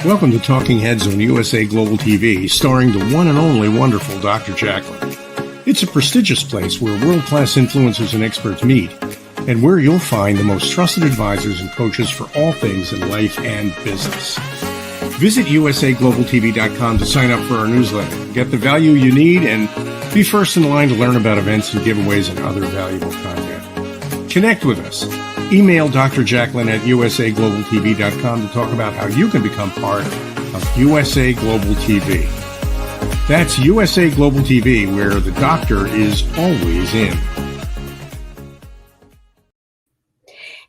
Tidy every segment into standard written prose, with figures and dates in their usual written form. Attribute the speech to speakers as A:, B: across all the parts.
A: Welcome to Talking Heads on USA Global TV, starring the one and only wonderful Dr. JACALYN. It's a prestigious place where world-class influencers and experts meet, and where you'll find the most trusted advisors and coaches for all things in life and business. Visit usaglobaltv.com to sign up for our newsletter, get the value you need, and be first in line to learn about events and giveaways and other valuable content. Connect with us. Email Dr. JACALYN at usaglobaltv.com to talk about how you can become part of USA Global TV. That's USA Global TV, where the doctor is always in.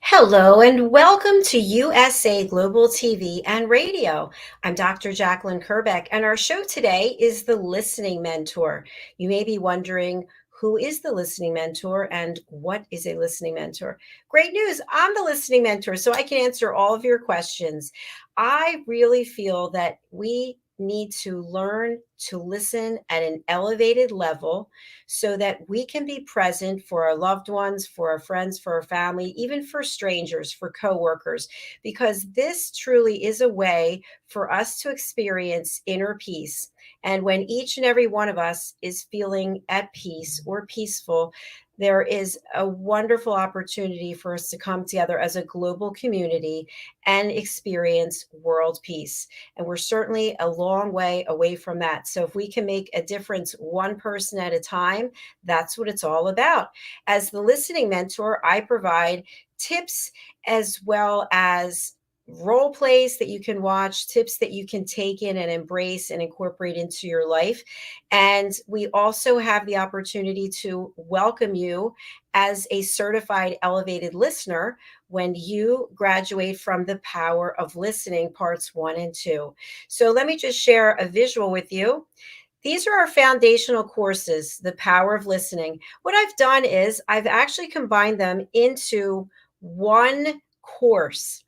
B: Hello and welcome to USA Global TV and Radio. I'm Dr. JACALYN KERBECK, and our show today is the Listening Mentor. You may be wondering, who is the listening mentor and what is a listening mentor? Great news, I'm the listening mentor, so I can answer all of your questions. I really feel that we need to learn to listen at an elevated level so that we can be present for our loved ones, for our friends, for our family, even for strangers, for coworkers, because this truly is a way for us to experience inner peace. And when each and every one of us is feeling at peace or peaceful, there is a wonderful opportunity for us to come together as a global community and experience world peace. And we're certainly a long way away from that. So if we can make a difference one person at a time, that's what it's all about. As the listening mentor, I provide tips as well as role plays that you can watch, tips that you can take in and embrace and incorporate into your life. And we also have the opportunity to welcome you as a certified elevated listener when you graduate from the Power of Listening parts 1 and 2. So let me just share a visual with you. These are our foundational courses, the Power of Listening. What I've done is I've actually combined them into one course.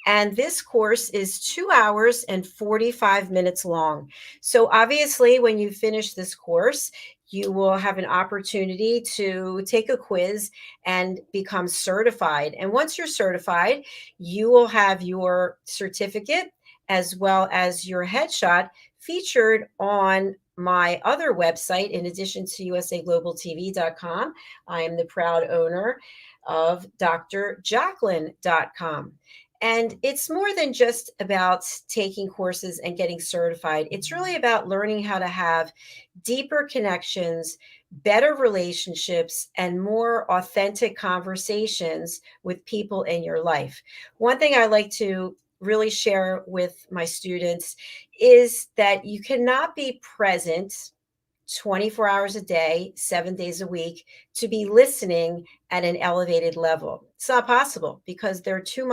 B: And this course is 2 hours and 45 minutes long. So obviously, when you finish this course, you will have an opportunity to take a quiz and become certified. And once you're certified, you will have your certificate as well as your headshot featured on my other website, in addition to usaglobaltv.com. I am the proud owner of drjacalyn.com. And it's more than just about taking courses and getting certified. It's really about learning how to have deeper connections, better relationships, and more authentic conversations with people in your life. One thing I like to really share with my students is that you cannot be present 24 hours a day, 7 days a week, to be listening at an elevated level. It's not possible because there are too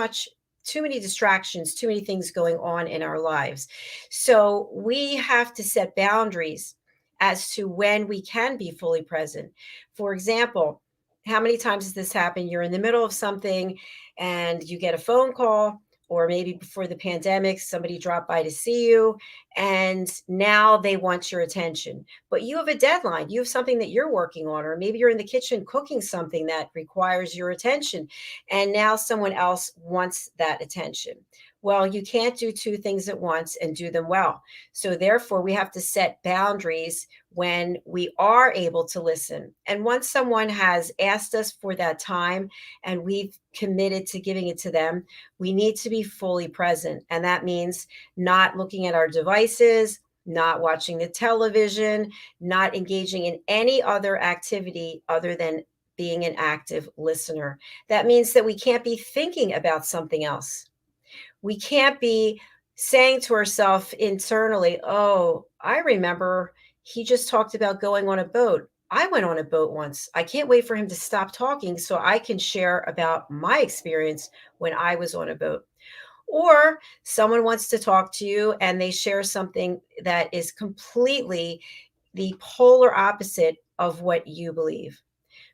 B: many distractions, too many things going on in our lives. So we have to set boundaries as to when we can be fully present. For example, how many times has this happened? You're in the middle of something and you get a phone call, or maybe before the pandemic, somebody dropped by to see you and now they want your attention. But you have a deadline. You have something that you're working on, or maybe you're in the kitchen cooking something that requires your attention. And now someone else wants that attention. Well, you can't do two things at once and do them well. So therefore, we have to set boundaries when we are able to listen. And once someone has asked us for that time and we've committed to giving it to them, we need to be fully present. And that means not looking at our devices, not watching the television, not engaging in any other activity other than being an active listener. That means that we can't be thinking about something else. We can't be saying to ourselves internally, oh, I remember he just talked about going on a boat. I went on a boat once. I can't wait for him to stop talking so I can share about my experience when I was on a boat. Or someone wants to talk to you and they share something that is completely the polar opposite of what you believe.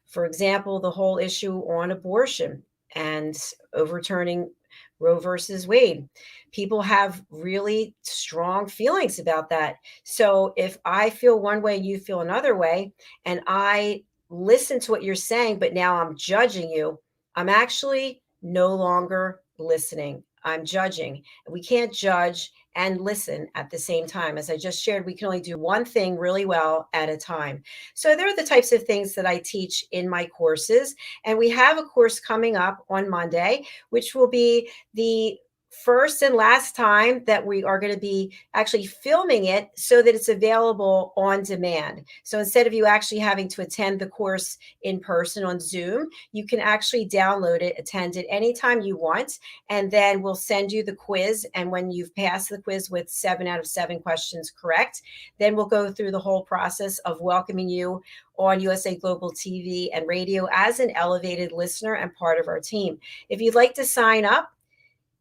B: For example, the whole issue on abortion and overturning Roe versus Wade. People have really strong feelings about that. So if I feel one way and you feel another way, and I listen to what you're saying, but now I'm judging you, I'm actually no longer listening. I'm judging. We can't judge and listen at the same time. As I just shared, we can only do one thing really well at a time. So there are the types of things that I teach in my courses. And we have a course coming up on Monday, which will be the first and last time that we are going to be actually filming it so that it's available on demand. So instead of you actually having to attend the course in person on Zoom, you can actually download it, attend it anytime you want, and then we'll send you the quiz. And when you've passed the quiz with 7 out of 7 questions correct, then we'll go through the whole process of welcoming you on USA Global TV and radio as an elevated listener and part of our team. If you'd like to sign up,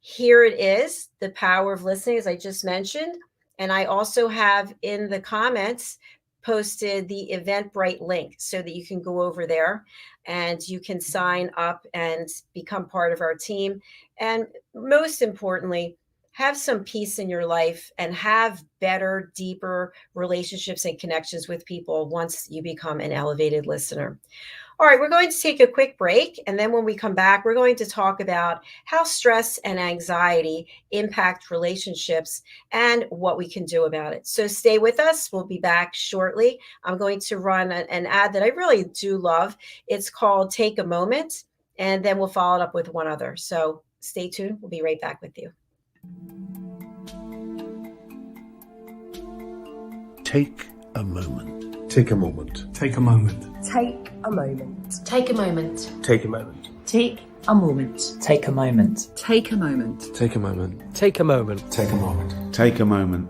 B: here it is, the power of listening, as I just mentioned. And I also have in the comments posted the Eventbrite link so that you can go over there and you can sign up and become part of our team. And most importantly, have some peace in your life and have better, deeper relationships and connections with people once you become an elevated listener. All right, we're going to take a quick break. And then when we come back, we're going to talk about how stress and anxiety impact relationships and what we can do about it. So stay with us. We'll be back shortly. I'm going to run an ad that I really do love. It's called Take a Moment, and then we'll follow it up with one other. So stay tuned. We'll be right back with you.
C: Take a moment.
D: Take a moment.
E: Take a moment.
F: Take a moment.
G: Take a moment.
D: Take a moment.
F: Take a moment.
H: Take a moment.
F: Take a moment.
D: Take a moment.
E: Take a moment.
D: Take a moment.
C: Take a moment.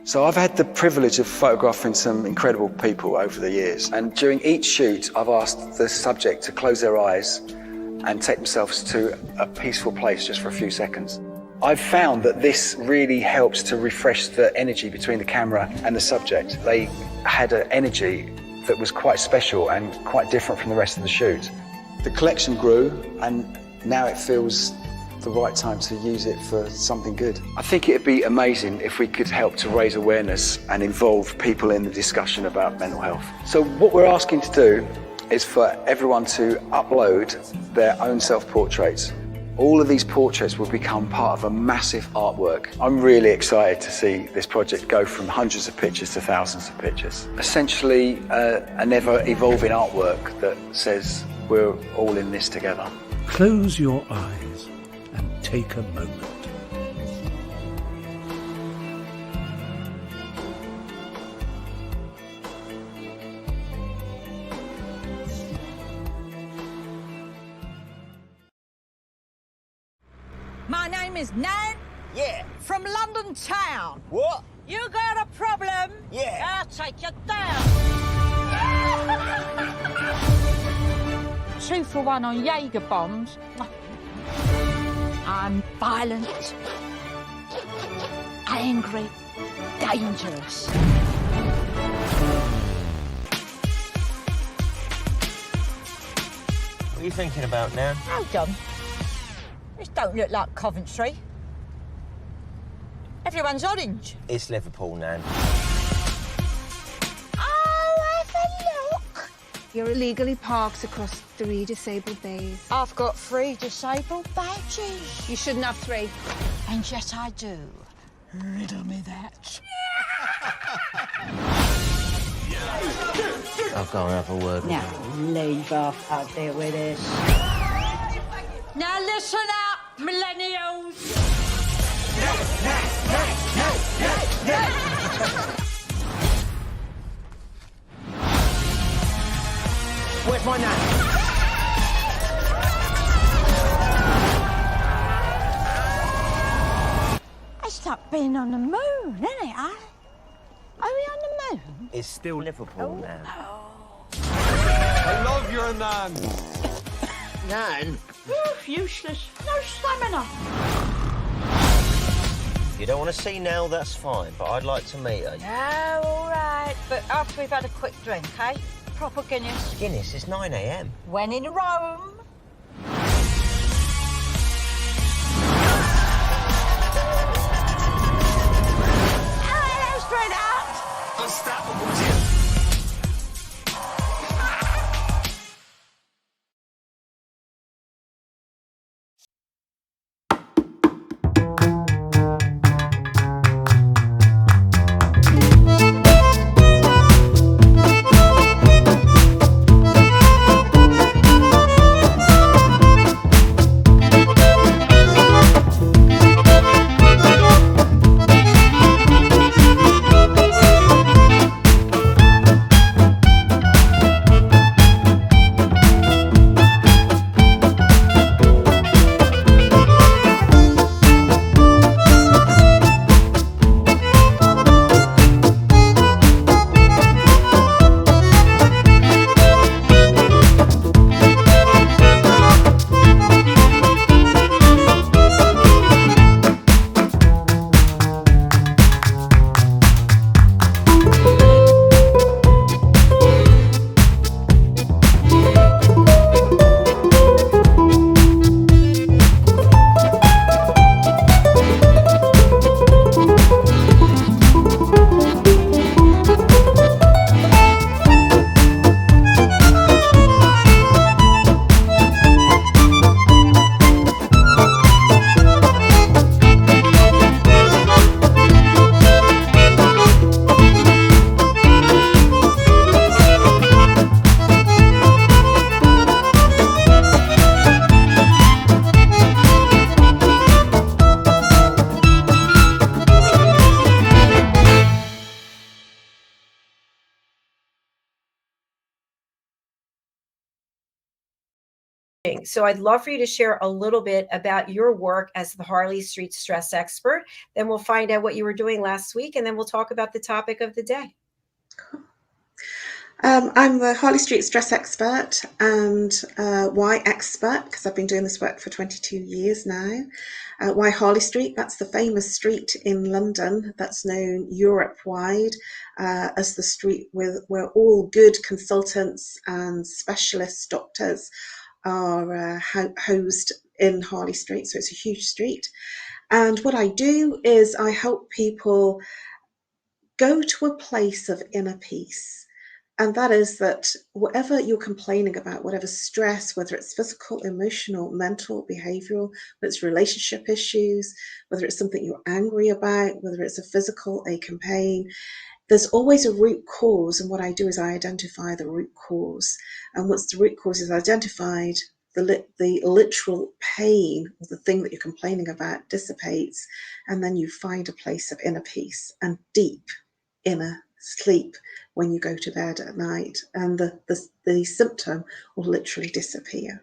I: So I've had the privilege of photographing some incredible people over the years, and during each shoot I've asked the subject to close their eyes and take themselves to a peaceful place just for a few seconds. I've found that this really helps to refresh the energy between the camera and the subject. They had an energy that was quite special and quite different from the rest of the shoot. The collection grew, and now it feels the right time to use it for something good. I think it'd be amazing if we could help to raise awareness and involve people in the discussion about mental health. So what we're asking to do is for everyone to upload their own self-portraits. All of these portraits will become part of a massive artwork. I'm really excited to see this project go from hundreds of pictures to thousands of pictures. Essentially, an ever-evolving artwork that says we're all in this together.
C: Close your eyes and take a moment.
J: My name is Nan.
K: Yeah.
J: From London town.
K: What?
J: You got a problem?
K: Yeah.
J: I'll take you down. 2 for 1 on Jaeger bombs. I'm violent, angry, dangerous.
K: What are you thinking about now?
J: Hold on. This don't look like Coventry. Everyone's orange.
K: It's Liverpool, Nan.
J: Oh, have a look.
L: You're illegally parked across 3 disabled bays.
J: I've got 3 disabled badges.
L: You shouldn't have 3.
J: And yet I do. Riddle me that.
K: I'll go and have a word with
J: Now,
K: her.
J: leave off. I'll deal with this. Now listen up, millennials.
K: Where's my Nan?
J: It's like being on the moon, isn't it, eh? Are we on the moon?
K: It's still Liverpool, Nan.
E: I love your Nan.
K: Nan?
J: Useless. No stamina.
K: You don't want to see Nell, that's fine, but I'd like to meet her.
J: Yeah, all right. But after we've had a quick drink, eh? Proper Guinness.
K: Guinness, it's 9 a.m.
J: When in Rome. Straight out.
E: Unstoppable.
B: So I'd love for you to share a little bit about your work as the Harley Street stress expert. Then we'll find out what you were doing last week, and then we'll talk about the topic of the day.
G: I'm the Harley Street stress expert, and why expert? Because I've been doing this work for 22 years now. Why Harley Street? That's the famous street in London that's known Europe-wide as the street where all good consultants and specialist doctors are housed in Harley Street. So it's a huge street. And what I do is I help people go to a place of inner peace. And that is that whatever you're complaining about, whatever stress, whether it's physical, emotional, mental, behavioral, whether it's relationship issues, whether it's something you're angry about, whether it's a physical ache and pain, there's always a root cause. And what I do is I identify the root cause. And once the root cause is identified, the literal pain, or the thing that you're complaining about, dissipates. And then you find a place of inner peace and deep inner sleep when you go to bed at night, and the symptom will literally disappear.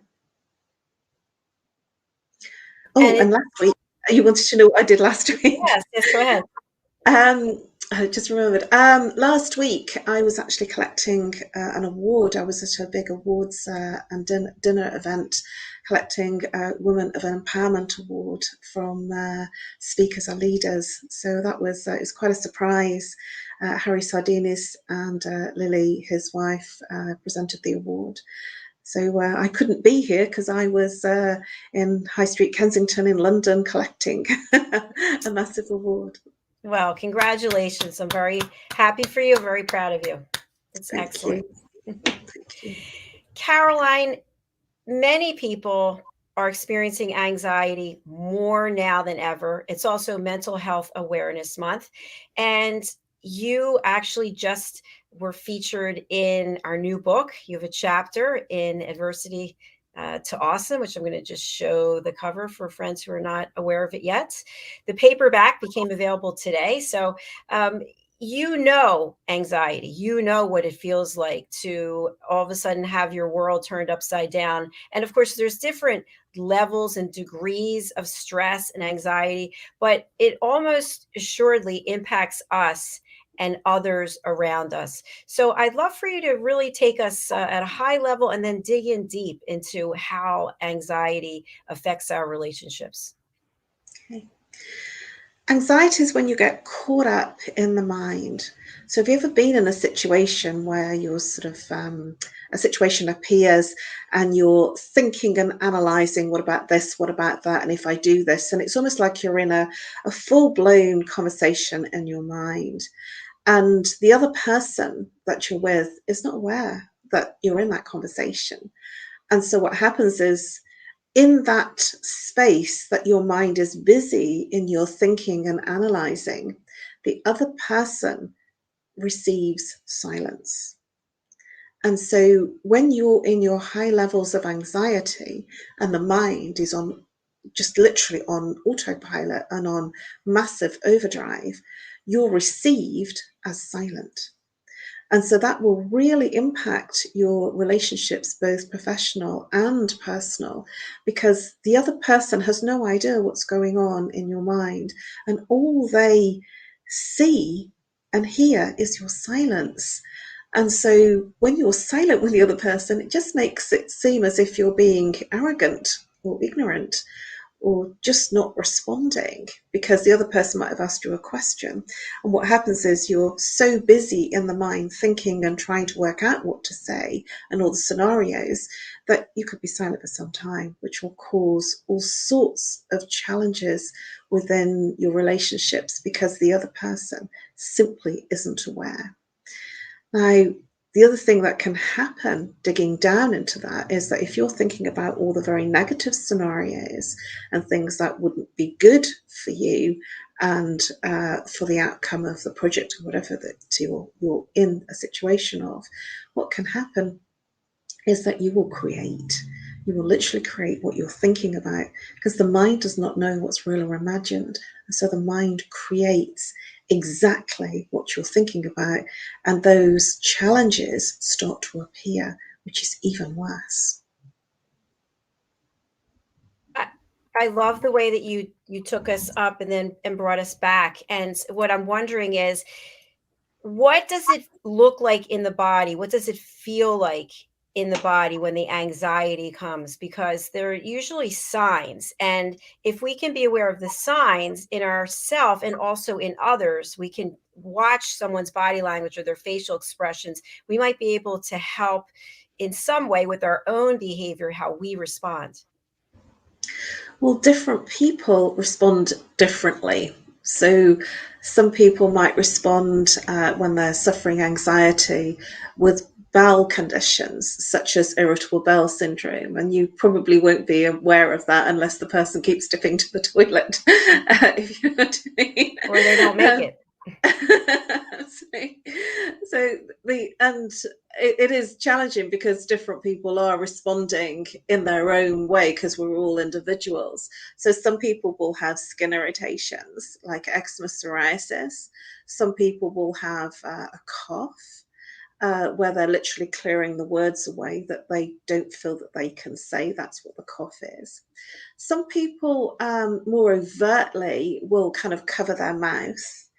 G: Oh, and last week, you wanted to know what I did last week?
B: Yes, go ahead.
G: I just remembered. Last week, I was actually collecting an award. I was at a big awards and dinner event collecting a Women of Empowerment Award from speakers and leaders. So that was it was quite a surprise. Harry Sardinis and Lily, his wife, presented the award. So I couldn't be here because I was in High Street, Kensington in London collecting a massive award.
B: Well, congratulations. I'm very happy for you. Very proud of you. It's excellent.
G: Thank you.
B: Caroline, many people are experiencing anxiety more now than ever. It's also Mental Health Awareness Month. And you actually just were featured in our new book. You have a chapter in Adversity to Awesome, which I'm going to just show the cover for friends who are not aware of it yet. The paperback became available today. So you know anxiety, you know what it feels like to all of a sudden have your world turned upside down. And of course, there's different levels and degrees of stress and anxiety, but it almost assuredly impacts us and others around us. So I'd love for you to really take us at a high level and then dig in deep into how anxiety affects our relationships.
G: Okay. Anxiety is when you get caught up in the mind. So have you ever been in a situation where you're sort of, a situation appears and you're thinking and analysing, what about this, what about that, and if I do this? And it's almost like you're in a full-blown conversation in your mind. And the other person that you're with is not aware that you're in that conversation. And so what happens is, in that space that your mind is busy in your thinking and analysing, the other person receives silence. And so when you're in your high levels of anxiety and the mind is on just literally on autopilot and on massive overdrive, you're received as silent. And so that will really impact your relationships, both professional and personal, because the other person has no idea what's going on in your mind. And all they see and hear is your silence. And so when you're silent with the other person, it just makes it seem as if you're being arrogant or ignorant, or just not responding because the other person might have asked you a question. And what happens is you're so busy in the mind thinking and trying to work out what to say and all the scenarios that you could be silent for some time, which will cause all sorts of challenges within your relationships because the other person simply isn't aware. Now, the other thing that can happen digging down into that is that if you're thinking about all the very negative scenarios and things that wouldn't be good for you and for the outcome of the project or whatever that you're in a situation of, what can happen is that you will literally create what you're thinking about, because the mind does not know what's real or imagined. And so the mind creates exactly what you're thinking about, and those challenges start to appear, which is even worse.
B: I love the way that you took us up and brought us back. And what I'm wondering is, what does it look like in the body? What does it feel like in the body when the anxiety comes? Because there are usually signs. And if we can be aware of the signs in ourselves and also in others, we can watch someone's body language or their facial expressions. We might be able to help in some way with our own behavior, how we respond.
G: Well, different people respond differently. So some people might respond when they're suffering anxiety with bowel conditions such as irritable bowel syndrome, and you probably won't be aware of that unless the person keeps dipping to the toilet, if you know what I mean.
B: Or they don't make it.
G: It is challenging because different people are responding in their own way because we're all individuals. So some people will have skin irritations like eczema, psoriasis. Some people will have a cough where they're literally clearing the words away that they don't feel that they can say. That's what the cough is. Some people more overtly will kind of cover their mouth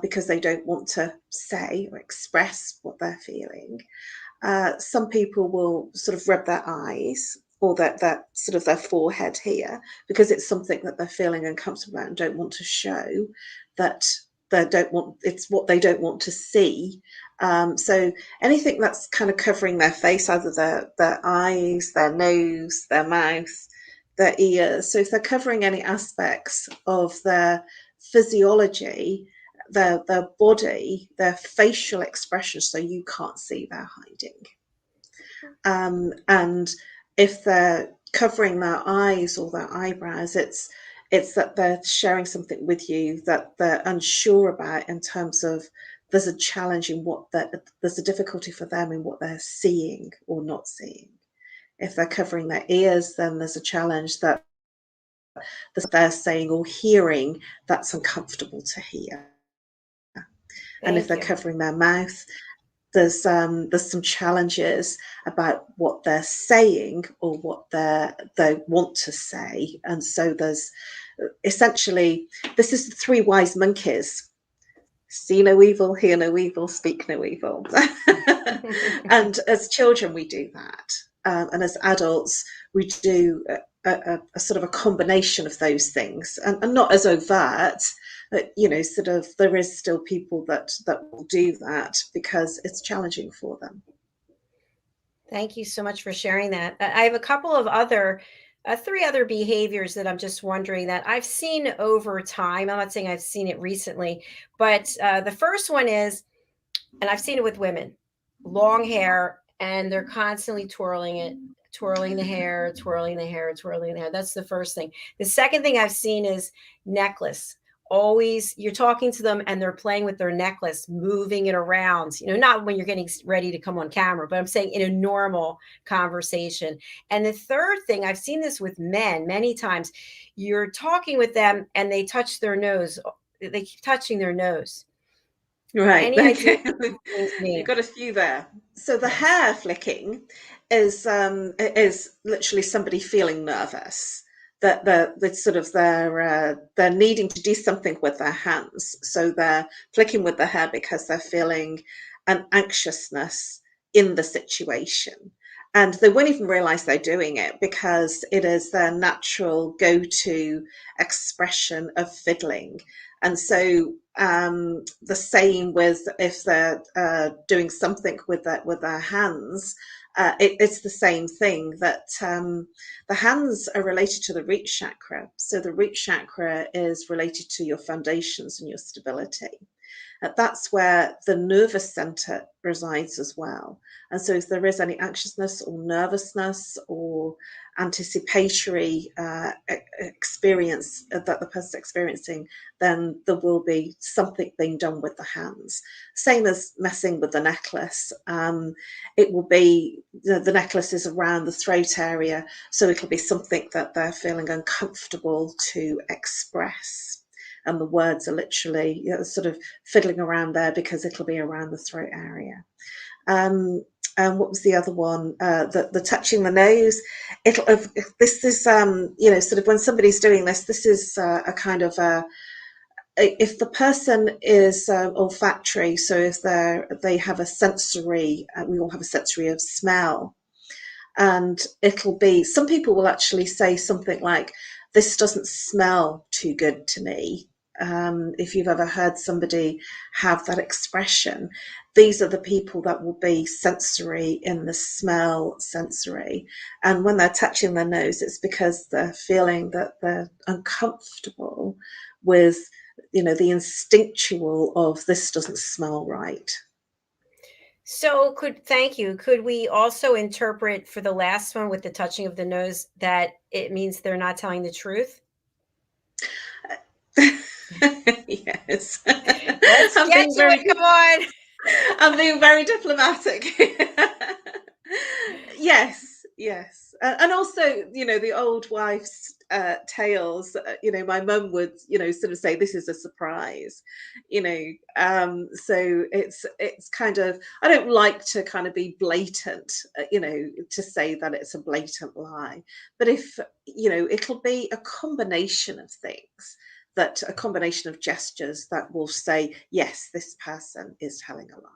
G: because they don't want to say or express what they're feeling. Some people will sort of rub their eyes or that sort of their forehead here because it's something that they're feeling uncomfortable about and don't want to show that it's what they don't want to see. So anything that's kind of covering their face, either their eyes, their nose, their mouth, their ears. So if they're covering any aspects of their physiology, their body, their facial expression, so you can't see, they're hiding. And if they're covering their eyes or their eyebrows, it's that they're sharing something with you that they're unsure about in terms of there's a challenge in there's a difficulty for them in what they're seeing or not seeing. If they're covering their ears, then there's a challenge that they're saying or hearing that's uncomfortable to hear. And if they're covering their mouth, there's some challenges about what they're saying or what they want to say. And so there's essentially, this is the three wise monkeys: see no evil, hear no evil, speak no evil. And as children, we do that. And as adults, we do a sort of a combination of those things, and not as overt, but sort of there is still people that will do that because it's challenging for them.
B: Thank you so much for sharing that. I have a couple of three other behaviors that I'm just wondering that I've seen over time. I'm not saying I've seen it recently, but the first one is, and I've seen it with women, long hair, and they're constantly twirling it, twirling the hair, twirling the hair, twirling the hair. That's the first thing. The second thing I've seen is necklace. Always, you're talking to them and they're playing with their necklace, moving it around, not when you're getting ready to come on camera, but I'm saying in a normal conversation. And the third thing, I've seen this with men many times, you're talking with them and they touch their nose. They keep touching their nose.
G: Right.
B: Any idea what these things mean?
G: You've got a few there. So the hair flicking is literally somebody feeling nervous. That they're needing to do something with their hands, so they're flicking with the hair because they're feeling an anxiousness in the situation, and they won't even realize they're doing it because it is their natural go-to expression of fiddling. And so the same with if they're doing something with their hands. It's the same thing, that the hands are related to the root chakra. So the root chakra is related to your foundations and your stability. That's where the nervous center resides as well. And so if there is any anxiousness or nervousness or anticipatory experience that the person's experiencing, then there will be something being done with the hands. Same as messing with the necklace. It will be, the necklace is around the throat area, so it'll be something that they're feeling uncomfortable to express. And the words are literally sort of fiddling around there because it'll be around the throat area. what was the other one? The touching the nose. This is sort of when somebody's doing this. This is a kind of if the person is olfactory, so if they have a sensory, we all have a sensory of smell, and it'll be, some people will actually say something like, "This doesn't smell too good to me." If you've ever heard somebody have that expression, these are the people that will be sensory in the smell sensory. And when they're touching their nose, it's because they're feeling that they're uncomfortable with, the instinctual of this doesn't smell right.
B: So thank you. Could we also interpret for the last one with the touching of the nose that it means they're not telling the truth?
G: Yes.
B: Let's get to it. Come on.
G: I'm being very diplomatic. Yes. And also, the old wife's tales, my mum would, sort of say, "This is a surprise," so it's kind of, I don't like to kind of be blatant, to say that it's a blatant lie. But if, it'll be a combination of things, a combination of gestures that will say, yes, this person is telling a lie.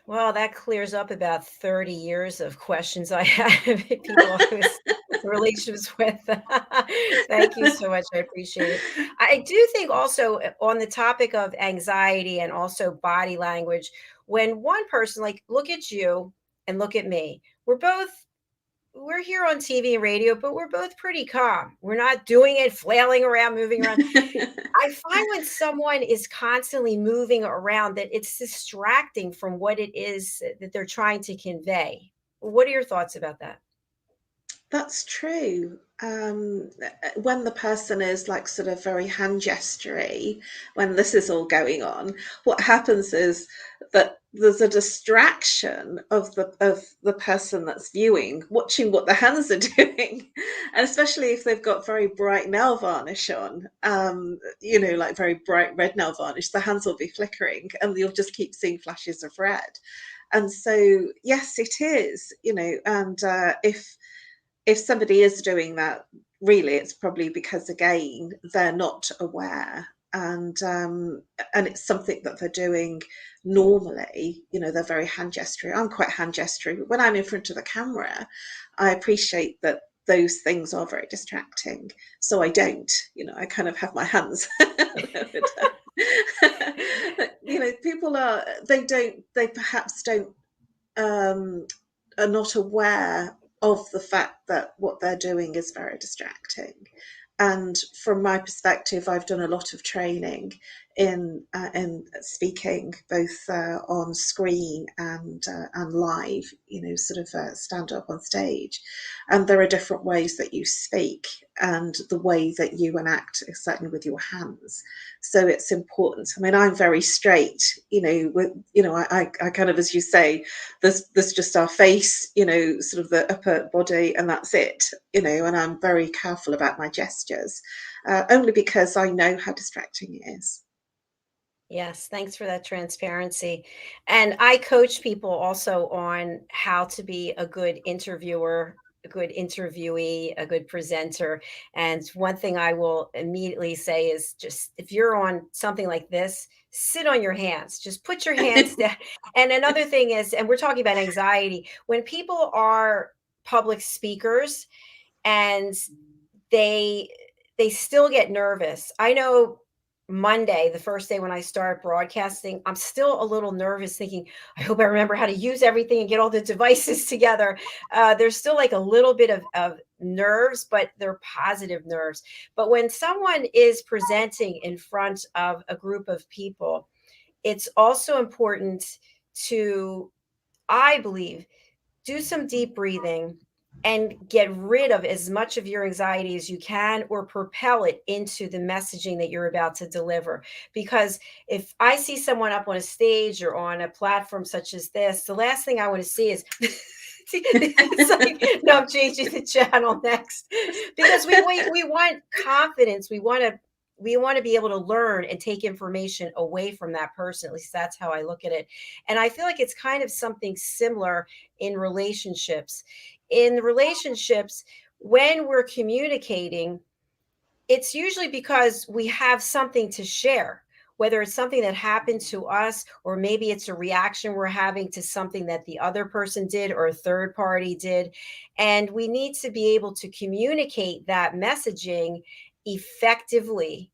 B: Well, that clears up about 30 years of questions I have with people I was in relationships with. Thank you so much. I appreciate it. I do think also on the topic of anxiety and also body language, when one person, like, look at you and look at me, we're here on TV and radio, but we're both pretty calm. We're not doing it, flailing around, moving around. I find when someone is constantly moving around that it's distracting from what it is that they're trying to convey. What are your thoughts about that?
G: That's true. When the person is like sort of very hand gestury, when this is all going on, what happens is that there's a distraction of the person that's viewing, watching what the hands are doing, and especially if they've got very bright nail varnish on, like very bright red nail varnish, the hands will be flickering, and you'll just keep seeing flashes of red. And so, yes, it is, and if somebody is doing that, really, it's probably because, again, they're not aware, and it's something that they're doing normally. They're very hand gesturing. I'm quite hand gesturing, but when I'm in front of the camera, I appreciate that those things are very distracting. So I don't, I kind of have my hands. People they perhaps don't, are not aware of the fact that what they're doing is very distracting. And from my perspective, I've done a lot of training in speaking, both on screen and live, stand up on stage. And there are different ways that you speak and the way that you enact, certainly with your hands. So it's important. I mean, I'm very straight, I kind of, as you say, there's just our face, sort of the upper body, and that's it, and I'm very careful about my gestures, only because I know how distracting it is.
B: Yes, thanks for that transparency. And I coach people also on how to be a good interviewer, a good interviewee, a good presenter. And one thing I will immediately say is, just if you're on something like this, sit on your hands, just put your hands down. And another thing is, and we're talking about anxiety, when people are public speakers and they still get nervous. I know Monday, the first day when I start broadcasting, I'm still a little nervous, thinking, I hope I remember how to use everything and get all the devices together. There's still like a little bit of nerves, but they're positive nerves. But when someone is presenting in front of a group of people, it's also important to, I believe, do some deep breathing and get rid of as much of your anxiety as you can, or propel it into the messaging that you're about to deliver. Because if I see someone up on a stage or on a platform such as this, the last thing I want to see is it's like, no, I'm changing the channel next. Because we want confidence. We want to, we want to be able to learn and take information away from that person. At least that's how I look at it. And I feel like it's kind of something similar in relationships. In relationships, when we're communicating, it's usually because we have something to share, whether it's something that happened to us, or maybe it's a reaction we're having to something that the other person did or a third party did. And we need to be able to communicate that messaging effectively.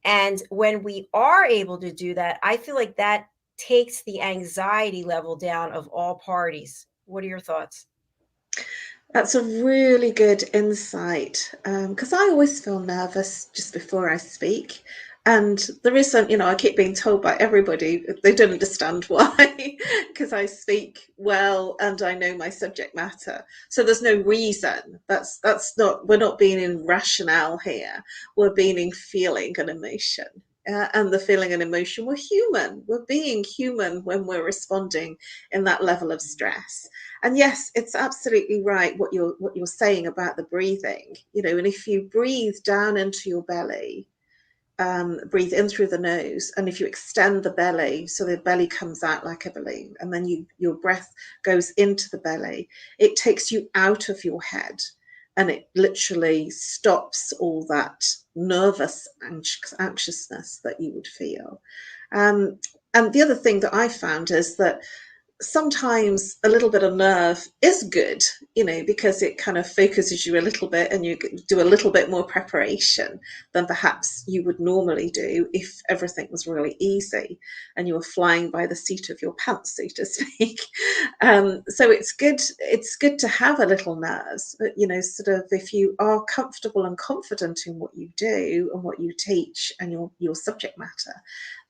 B: And when we are able to do that, I feel like that takes the anxiety level down of all parties. What are your thoughts?
G: That's a really good insight, because I always feel nervous just before I speak. And there is some, I keep being told by everybody they don't understand why, because I speak well and I know my subject matter. So there's no reason. That's not, we're not being in rationale here. We're being in feeling and emotion. And the feeling and emotion, we're human. We're being human when we're responding in that level of stress. And yes, it's absolutely right what you're saying about the breathing. And if you breathe down into your belly, breathe in through the nose, and if you extend the belly so the belly comes out like a balloon, and then your breath goes into the belly, it takes you out of your head. And it literally stops all that nervous anxiousness that you would feel. And the other thing that I found is that sometimes a little bit of nerve is good, because it kind of focuses you a little bit and you do a little bit more preparation than perhaps you would normally do if everything was really easy and you were flying by the seat of your pants, so to speak. So it's good to have a little nerves, but sort of, if you are comfortable and confident in what you do and what you teach and your subject matter,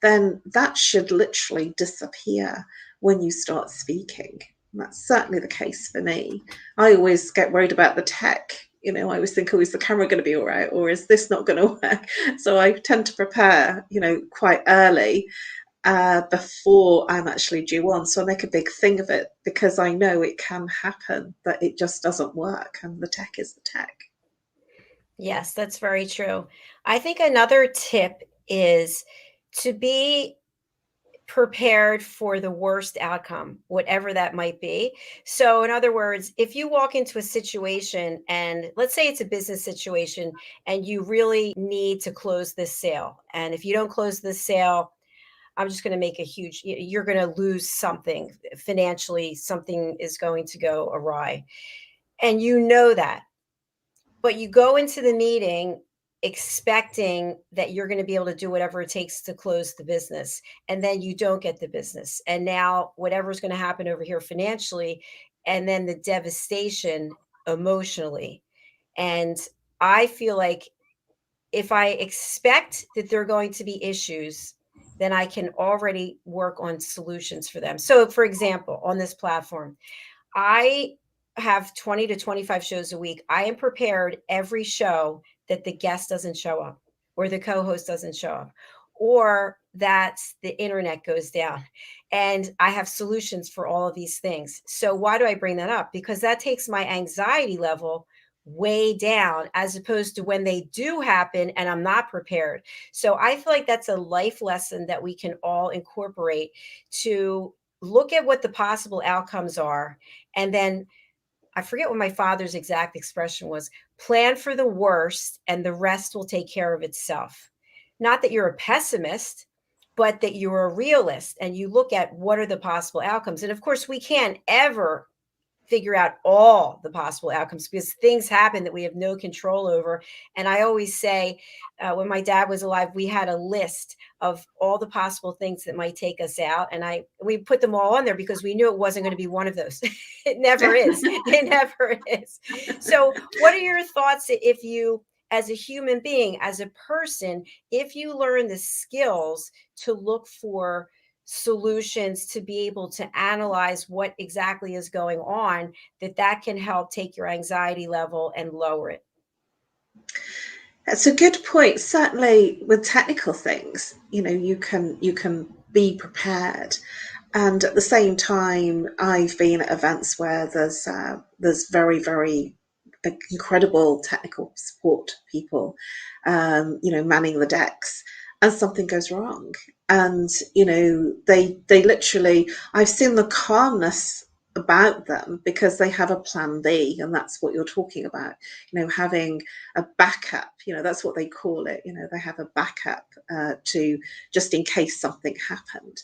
G: then that should literally disappear when you start speaking. And that's certainly the case for me. I always get worried about the tech. I always think, is the camera going to be all right, or is this not going to work? So I tend to prepare, quite early before I'm actually due on. So I make a big thing of it because I know it can happen, that it just doesn't work, and the tech is the tech.
B: Yes, that's very true. I think another tip is to be prepared for the worst outcome, whatever that might be. So in other words, if you walk into a situation, and let's say it's a business situation and you really need to close this sale, and if you don't close this sale, I'm just going to make you're going to lose something financially, something is going to go awry. And that, but you go into the meeting expecting that you're going to be able to do whatever it takes to close the business, and then you don't get the business, and now whatever's going to happen over here financially, and then the devastation emotionally. And I feel like if I expect that there are going to be issues, then I can already work on solutions for them. So for example, on this platform, I have 20 to 25 shows a week. I am prepared every show that the guest doesn't show up, or the co-host doesn't show up, or that the internet goes down. And I have solutions for all of these things. So why do I bring that up? Because that takes my anxiety level way down, as opposed to when they do happen and I'm not prepared. So I feel like that's a life lesson that we can all incorporate, to look at what the possible outcomes are, and then I forget what my father's exact expression was: plan for the worst and the rest will take care of itself. Not that you're a pessimist, but that you're a realist and you look at what are the possible outcomes. And of course, we can't ever figure out all the possible outcomes, because things happen that we have no control over. And I always say, when my dad was alive, we had a list of all the possible things that might take us out, and we put them all on there because we knew it wasn't going to be one of those. It never is. It never is. So what are your thoughts, if you, as a human being, as a person, if you learn the skills to look for solutions, to be able to analyze what exactly is going on, that can help take your anxiety level and lower it?
G: That's a good point. Certainly with technical things, you can be prepared. And at the same time, I've been at events where there's very, very the incredible technical support people, manning the decks, and something goes wrong. And, they literally, I've seen the calmness about them because they have a plan B, and that's what you're talking about, having a backup, that's what they call it, they have a backup to just in case something happened.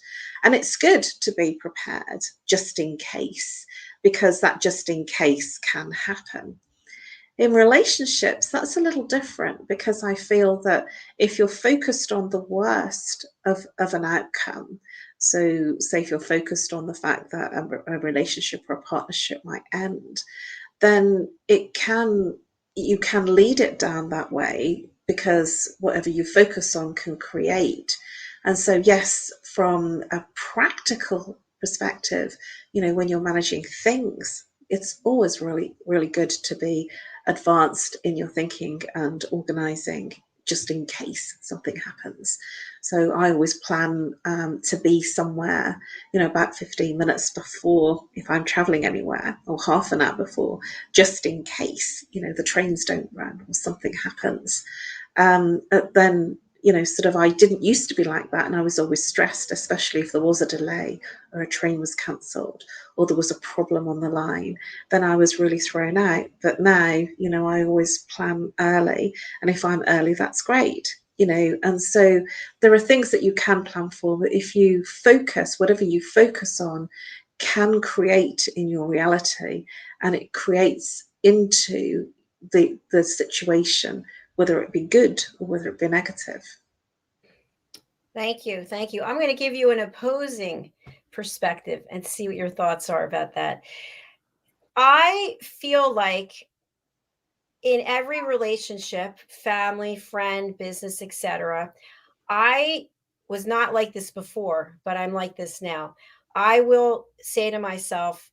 G: And it's good to be prepared just in case, because that just in case can happen. In relationships, that's a little different, because I feel that if you're focused on the worst of an outcome, so say if you're focused on the fact that a relationship or a partnership might end, then you can lead it down that way, because whatever you focus on can create. And so, yes, from a practical perspective, when you're managing things, it's always really, really good to be advanced in your thinking and organizing just in case something happens. So I always plan to be somewhere, about 15 minutes before, if I'm traveling anywhere, or half an hour before, just in case, the trains don't run or something happens. Then, I didn't used to be like that, and I was always stressed, especially if there was a delay or a train was cancelled or there was a problem on the line, then I was really thrown out. But now, I always plan early, and if I'm early, that's great, and so there are things that you can plan for, but if you focus, whatever you focus on can create in your reality, and it creates into the situation, whether it be good or whether it be negative.
B: Thank you. Thank you. I'm going to give you an opposing perspective and see what your thoughts are about that. I feel like in every relationship, family, friend, business, etc., I was not like this before, but I'm like this now. I will say to myself,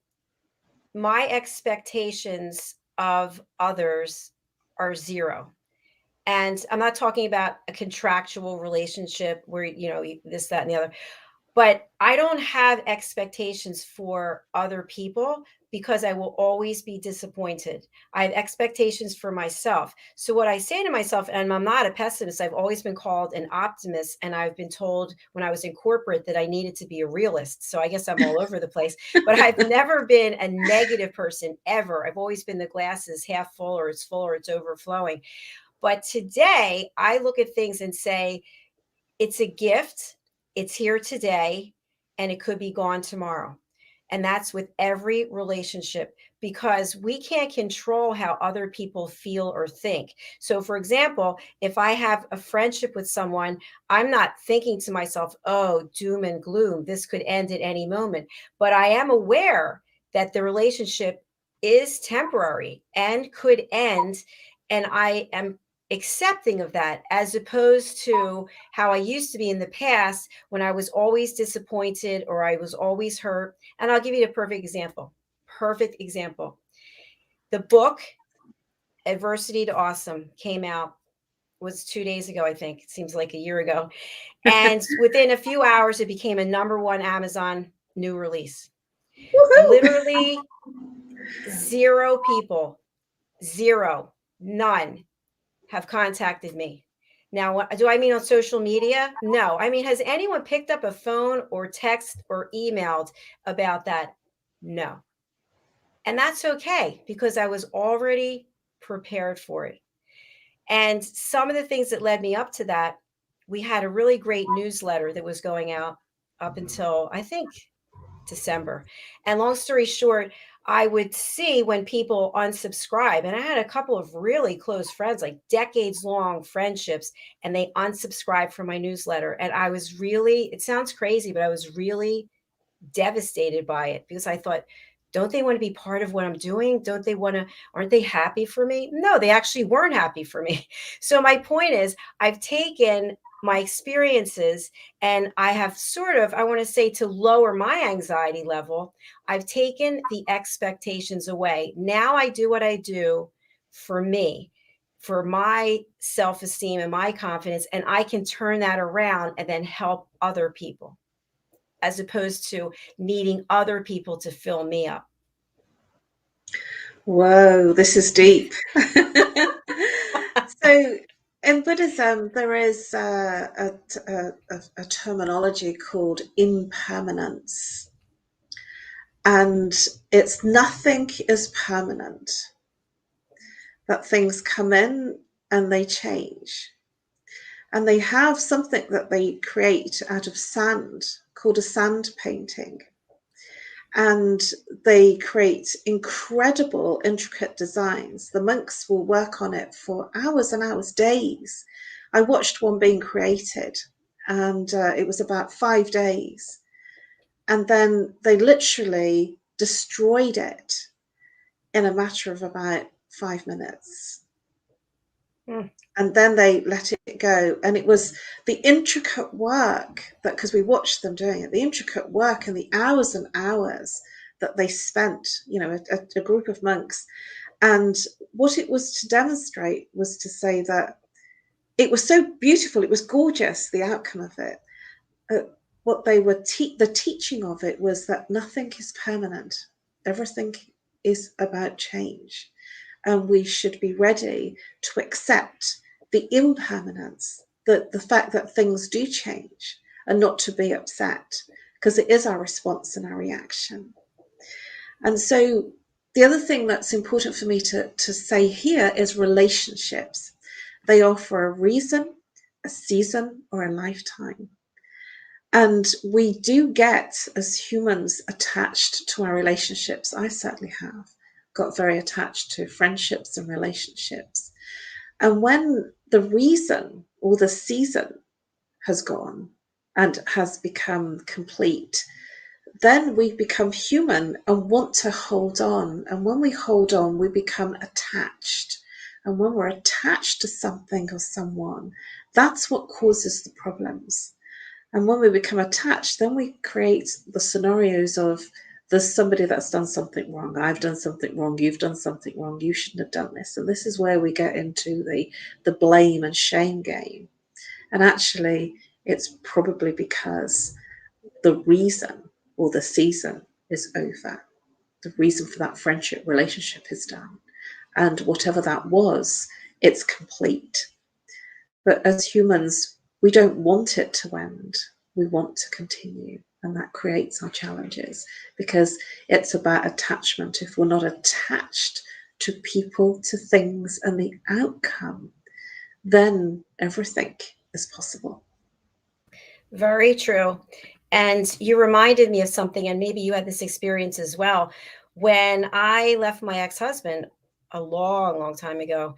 B: my expectations of others are zero. And I'm not talking about a contractual relationship where, this, that, and the other, but I don't have expectations for other people, because I will always be disappointed. I have expectations for myself. So what I say to myself, and I'm not a pessimist, I've always been called an optimist, and I've been told when I was in corporate that I needed to be a realist. So I guess I'm all over the place, but I've never been a negative person ever. I've always been the glass is half full, or it's full, or it's overflowing. But today I look at things and say, it's a gift. It's here today, and it could be gone tomorrow. And that's with every relationship, because we can't control how other people feel or think. So, for example, if I have a friendship with someone, I'm not thinking to myself, oh, doom and gloom, this could end at any moment. But I am aware that the relationship is temporary and could end. And I am accepting of that, as opposed to how I used to be in the past, when I was always disappointed or I was always hurt. And I'll give you a perfect example. The book Adversity to Awesome came out, was 2 days ago, I think. It seems like a year ago. And within a few hours, it became a #1 Amazon new release.
G: Woohoo!
B: Literally 0 people, 0, none, have contacted me. Now, what do I mean on social media? No. I mean, has anyone picked up a phone or text or emailed about that? No. And that's okay, because I was already prepared for it. And some of the things that led me up to that, we had a really great newsletter that was going out up until, I think, December. And long story short, I would see when people unsubscribe, and I had a couple of really close friends, like decades long friendships, and they unsubscribed from my newsletter. And I was really, it sounds crazy, but I was really devastated by it, because I thought, don't they want to be part of what I'm doing? Aren't they happy for me? No, they actually weren't happy for me. So my point is, I've taken my experiences, and I have sort of, I want to say, to lower my anxiety level, I've taken the expectations away. Now I do what I do for me, for my self-esteem and my confidence, and I can turn that around and then help other people, as opposed to needing other people to fill me up.
G: Whoa, this is deep. So in Buddhism, there is a terminology called impermanence. And it's nothing is permanent, that things come in and they change. And they have something that they create out of sand called a sand painting. And they create incredible, intricate designs. The monks will work on it for hours and hours, days. I watched one being created, and it was about 5 days. And then they literally destroyed it in a matter of about 5 minutes. And then they let it go. And it was the intricate work that, because we watched them doing it, the intricate work and the hours and hours that they spent, you know, a group of monks. And what it was to demonstrate was to say that it was so beautiful, it was gorgeous, the outcome of it. What they were the teaching of it was that nothing is permanent. Everything is about change. And we should be ready to accept the impermanence, the fact that things do change, and not to be upset, because it is our response and our reaction. And so the other thing that's important for me to say here is relationships. They offer a reason, a season, or a lifetime. And we do get, as humans, attached to our relationships. I certainly have got very attached to friendships and relationships. And when the reason or the season has gone and has become complete, then we become human and want to hold on. And when we hold on, we become attached. And when we're attached to something or someone, that's what causes the problems. And when we become attached, then we create the scenarios of, there's somebody that's done something wrong, I've done something wrong, you've done something wrong, you shouldn't have done this. And this is where we get into the blame and shame game. And actually, it's probably because the reason or the season is over. The reason for that friendship, relationship is done. And whatever that was, it's complete. But as humans, we don't want it to end. We want to continue. And that creates our challenges, because it's about attachment. If we're not attached to people, to things, and the outcome, then everything is possible.
B: Very true. And you reminded me of something, and maybe you had this experience as well. When I left my ex-husband a long, long time ago,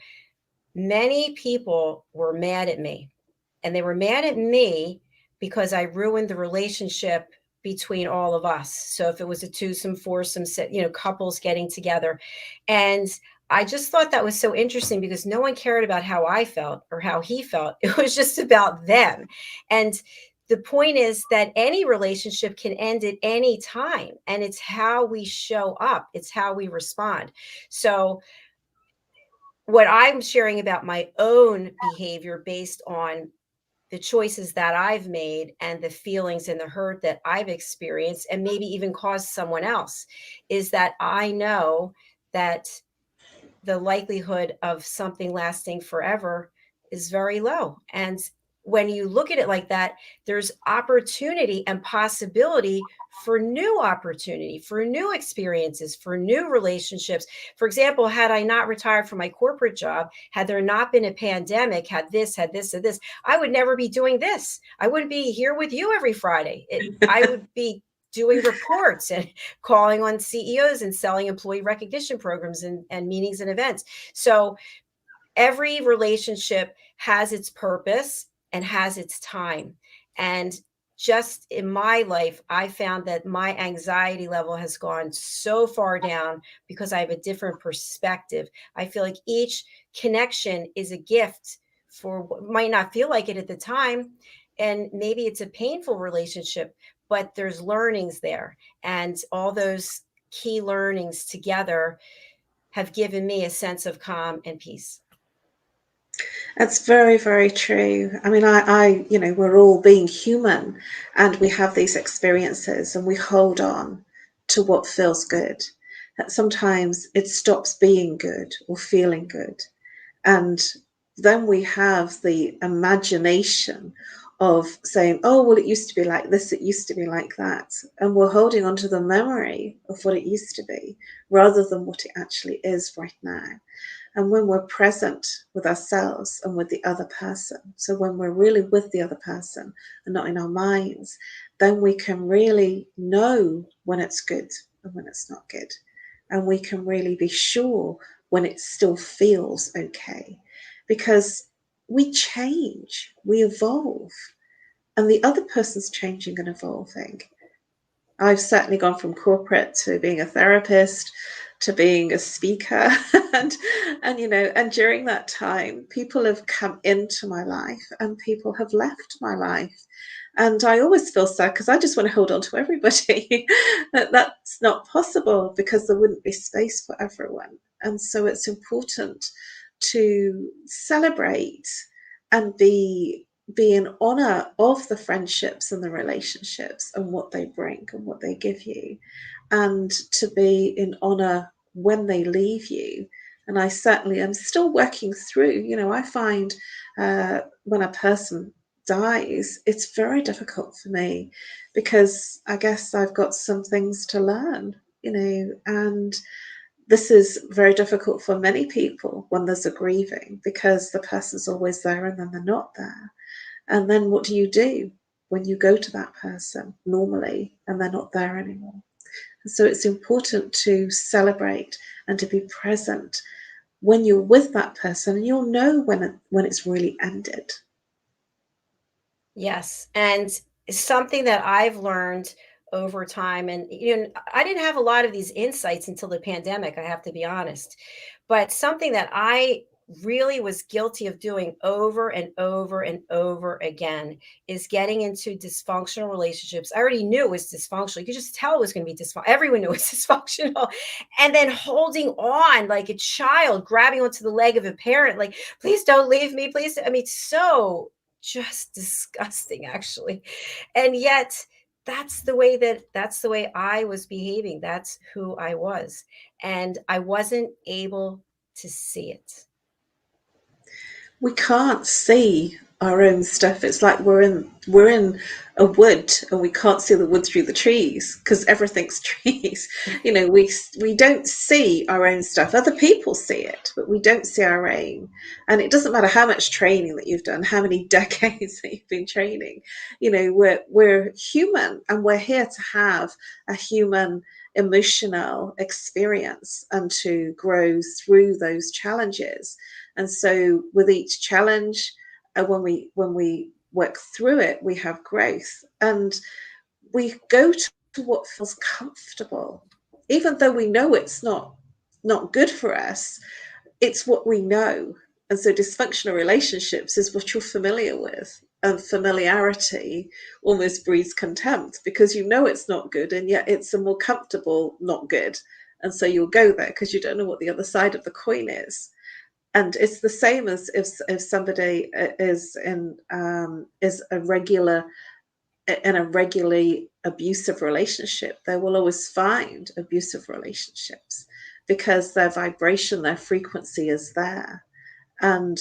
B: many people were mad at me. And they were mad at me because I ruined the relationship between all of us. So if it was a twosome, foursome, couples getting together. And I just thought that was so interesting, because no one cared about how I felt or how he felt. It was just about them. And the point is that any relationship can end at any time. And it's how we show up. It's how we respond. So what I'm sharing about my own behavior based on the choices that I've made and the feelings and the hurt that I've experienced, and maybe even caused someone else, is that I know that the likelihood of something lasting forever is very low. And when you look at it like that, there's opportunity and possibility for new opportunity, for new experiences, for new relationships. For example, had I not retired from my corporate job, had there not been a pandemic, had this, and this, I would never be doing this. I wouldn't be here with you every Friday. I would be doing reports and calling on CEOs and selling employee recognition programs and meetings and events. So every relationship has its purpose and has its time. And just in my life, I found that my anxiety level has gone so far down because I have a different perspective. I feel like each connection is a gift for what might not feel like it at the time. And maybe it's a painful relationship, but there's learnings there. And all those key learnings together have given me a sense of calm and peace.
G: That's very, very true. I mean, we're all being human, and we have these experiences and we hold on to what feels good. that sometimes it stops being good or feeling good. And then we have the imagination of saying, oh, well, it used to be like this, it used to be like that. And we're holding on to the memory of what it used to be rather than what it actually is right now. And when we're present with ourselves and with the other person, so when we're really with the other person and not in our minds, then we can really know when it's good and when it's not good. And we can really be sure when it still feels okay. Because we change, we evolve, and the other person's changing and evolving. I've certainly gone from corporate to being a therapist to being a speaker, and during that time, people have come into my life and people have left my life. And I always feel sad because I just want to hold on to everybody. That's not possible because there wouldn't be space for everyone. And so it's important to celebrate and be in honor of the friendships and the relationships and what they bring and what they give you, and to be in honor when they leave you. And I certainly am still working through, I find when a person dies, it's very difficult for me because I guess I've got some things to learn, and this is very difficult for many people when there's a grieving, because the person's always there and then they're not there. And then what do you do when you go to that person normally and they're not there anymore? And so it's important to celebrate and to be present when you're with that person, and you'll know when it's really ended.
B: Yes. And something that I've learned over time, and I didn't have a lot of these insights until the pandemic, I have to be honest. But something that I really was guilty of doing over and over and over again is getting into dysfunctional relationships. I already knew it was dysfunctional. You could just tell it was going to be dysfunctional. Everyone knew it was dysfunctional. And then holding on like a child, grabbing onto the leg of a parent, like, please don't leave me, please. I mean, so just disgusting, actually. And yet that's the way I was behaving. That's who I was. And I wasn't able to see it.
G: We can't see our own stuff. It's like we're in a wood and we can't see the wood through the trees because everything's trees. We don't see our own stuff. Other people see it, but we don't see our own. And it doesn't matter how much training that you've done, how many decades that you've been training. We're human, and we're here to have a human emotional experience and to grow through those challenges. And so with each challenge, when we work through it, we have growth, and we go to what feels comfortable, even though we know it's not good for us. It's what we know. And so dysfunctional relationships is what you're familiar with, and familiarity almost breeds contempt because it's not good, and yet it's a more comfortable not good. And so you'll go there because you don't know what the other side of the coin is. And it's the same as if somebody is in a regularly abusive relationship. They will always find abusive relationships because their vibration, their frequency is there. And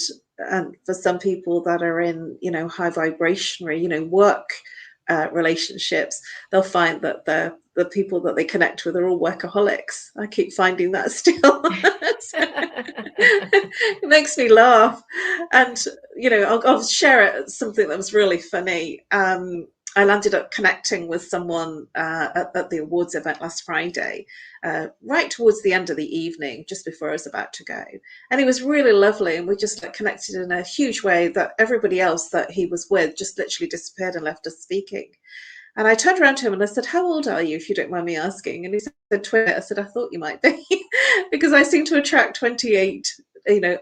G: for some people that are in high vibrationary work relationships, they'll find that the people that they connect with are all workaholics. I keep finding that still. It makes me laugh. And I'll share something that was really funny. I landed up connecting with someone at the awards event last Friday, right towards the end of the evening, just before I was about to go. And he was really lovely, and we just connected in a huge way that everybody else that he was with just literally disappeared and left us speaking. And I turned around to him and I said, "How old are you, if you don't mind me asking?" And he said, 20. I said, "I thought you might be," because I seem to attract 28,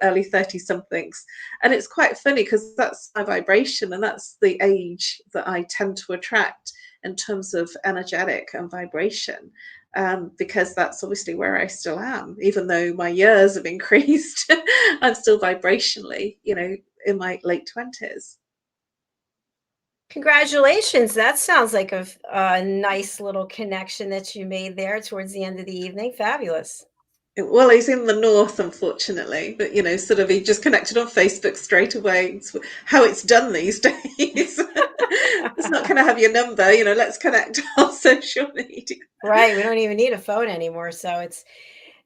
G: early 30 somethings. And it's quite funny because that's my vibration, and that's the age that I tend to attract in terms of energetic and vibration, because that's obviously where I still am. Even though my years have increased, I'm still vibrationally, in my late 20s.
B: Congratulations. That sounds like a nice little connection that you made there towards the end of the evening. Fabulous.
G: Well, he's in the north, unfortunately, but sort of he just connected on Facebook straight away. It's how it's done these days. It's not going to have your number, let's connect on social media.
B: Right. We don't even need a phone anymore. So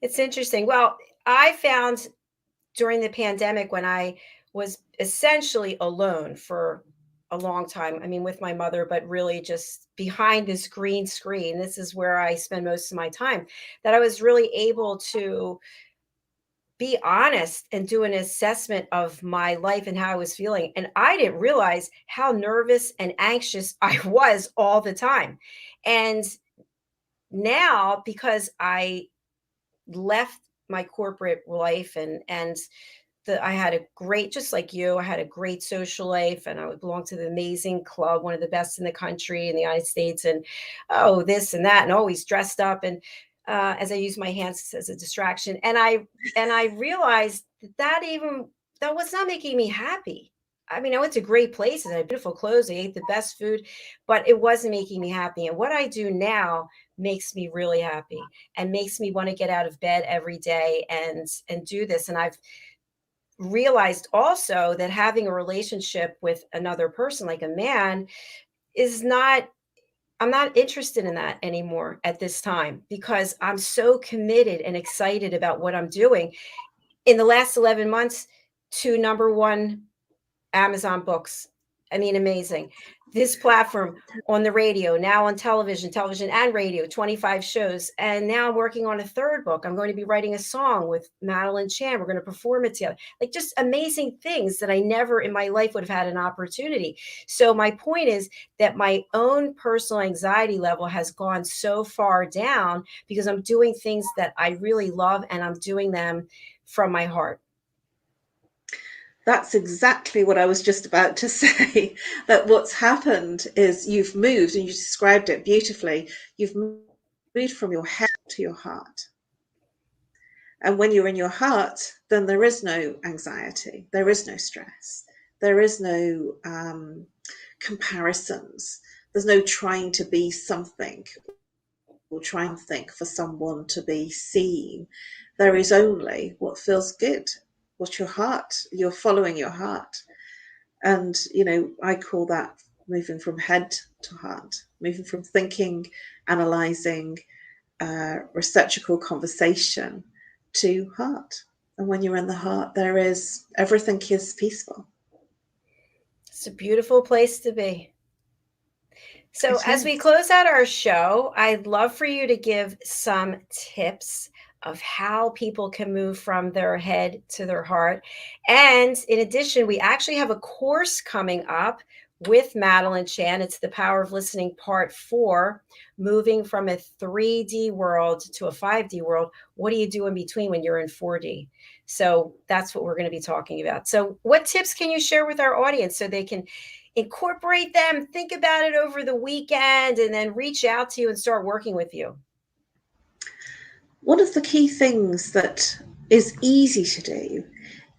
B: it's interesting. Well, I found during the pandemic when I was essentially alone for a long time. I mean, with my mother, but really just behind this green screen. This is where I spend most of my time. That I was really able to be honest and do an assessment of my life and how I was feeling. And I didn't realize how nervous and anxious I was all the time. And now, because I left my corporate life and I had a great, just like you, I had a great social life, and I belonged to the amazing club, one of the best in the country in the United States, and oh, this and that, and always dressed up, and as I use my hands as a distraction, and I realized that was not making me happy. I mean, I went to great places, I had beautiful clothes, I ate the best food, but it wasn't making me happy. And what I do now makes me really happy and makes me want to get out of bed every day and do this. And I've realized also that having a relationship with another person, like a man, is not, I'm not interested in that anymore at this time because I'm so committed and excited about what I'm doing. In the last 11 months, to number one Amazon books. I mean, amazing. This platform on the radio, now on television and radio, 25 shows. And now I'm working on a third book. I'm going to be writing a song with Madeline Chan. We're going to perform it together. Like just amazing things that I never in my life would have had an opportunity. So my point is that my own personal anxiety level has gone so far down because I'm doing things that I really love and I'm doing them from my heart.
G: That's exactly what I was just about to say, that what's happened is you've moved, and you described it beautifully. You've moved from your head to your heart. And when you're in your heart, then there is no anxiety, there is no stress, there is no comparisons, there's no trying to be something or trying to think for someone to be seen. There is only what feels good. What's your heart? You're following your heart. And, I call that moving from head to heart, moving from thinking, analyzing, researchable conversation to heart. And when you're in the heart, everything is peaceful.
B: It's a beautiful place to be. So as we close out our show, I'd love for you to give some tips of how people can move from their head to their heart. And in addition, we actually have a course coming up with Madeline Chan. It's The Power of Listening Part 4, moving from a 3D world to a 5D world. What do you do in between when you're in 4D? So that's what we're going to be talking about. So what tips can you share with our audience so they can incorporate them, think about it over the weekend, and then reach out to you and start working with you?
G: One of the key things that is easy to do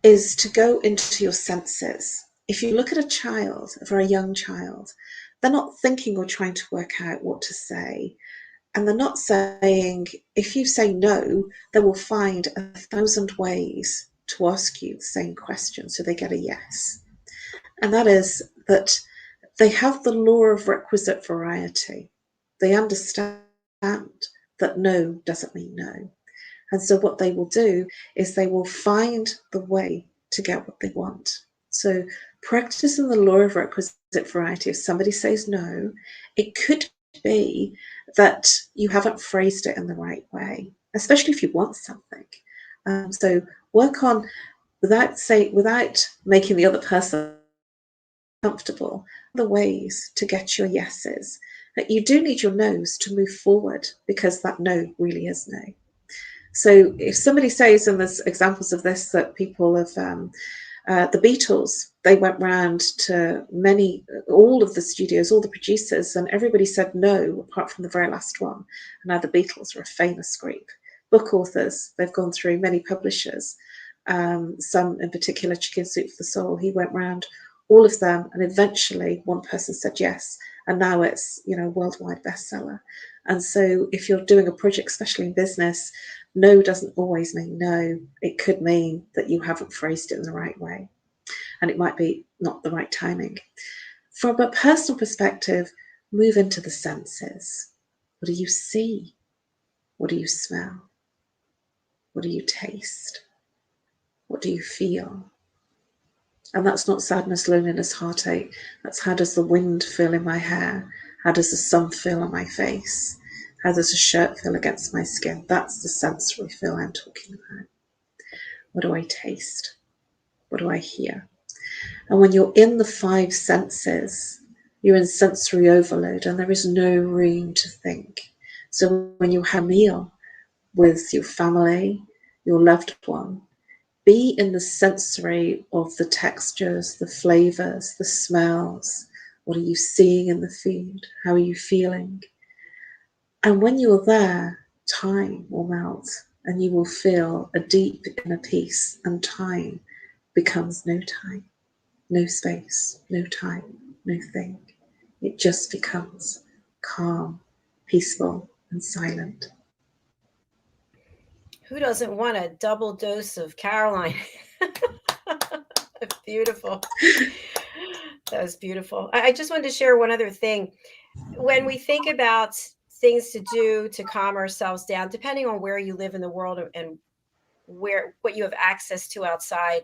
G: is to go into your senses. If you look at a child, a very young child, they're not thinking or trying to work out what to say. And they're not saying, if you say no, they will find 1,000 ways to ask you the same question so they get a yes. And that is that they have the law of requisite variety. They understand that no doesn't mean no. And so what they will do is they will find the way to get what they want. So practicing the law of requisite variety, if somebody says no, it could be that you haven't phrased it in the right way, especially if you want something. So work on, without making the other person comfortable, the ways to get your yeses. That you do need your no's to move forward, because that no really is no. So if somebody says, and there's examples of this that people have, the Beatles, they went round to all of the studios, all the producers, and everybody said no, apart from the very last one. And now the Beatles are a famous group. Book authors, they've gone through many publishers, some in particular, Chicken Soup for the Soul. He went round all of them, and eventually one person said yes, and now it's, you know, a worldwide bestseller. And so if you're doing a project, especially in business, no doesn't always mean no. It could mean that you haven't phrased it in the right way, and it might be not the right timing. From a personal perspective, move into the senses. What do you see? What do you smell? What do you taste? What do you feel? And that's not sadness, loneliness, heartache. That's how does the wind feel in my hair? How does the sun feel on my face? How does a shirt feel against my skin? That's the sensory feel I'm talking about. What do I taste? What do I hear? And when you're in the five senses, you're in sensory overload and there is no room to think. So when you have a meal with your family, your loved one, be in the sensory of the textures, the flavors, the smells. What are you seeing in the food? How are you feeling? And when you're there, time will melt and you will feel a deep inner peace, and time becomes no time, no space, no time, no thing. It just becomes calm, peaceful, and silent.
B: Who doesn't want a double dose of Caroline? Beautiful. That was beautiful. I just wanted to share one other thing. When we think about things to do to calm ourselves down, depending on where you live in the world and what you have access to outside,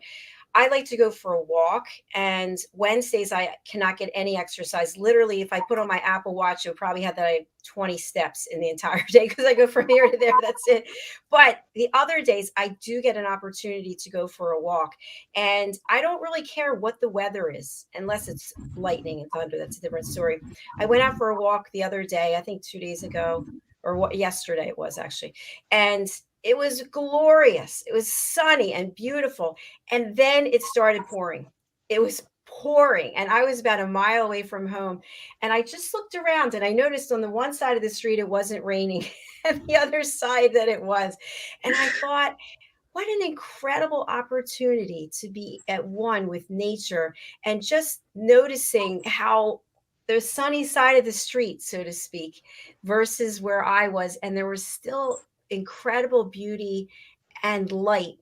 B: I like to go for a walk, and Wednesdays I cannot get any exercise. Literally, if I put on my Apple Watch, it'll probably have that I have 20 steps in the entire day because I go from here to there. That's it. But the other days, I do get an opportunity to go for a walk, and I don't really care what the weather is, unless it's lightning and thunder. That's a different story. I went out for a walk the other day, I think 2 days ago, or yesterday it was actually, and it was glorious. It was sunny and beautiful. And then it started pouring. It was pouring. And I was about a mile away from home. And I just looked around and I noticed on the one side of the street, it wasn't raining, and the other side that it was. And I thought, what an incredible opportunity to be at one with nature and just noticing how the sunny side of the street, so to speak, versus where I was. And there was still incredible beauty and light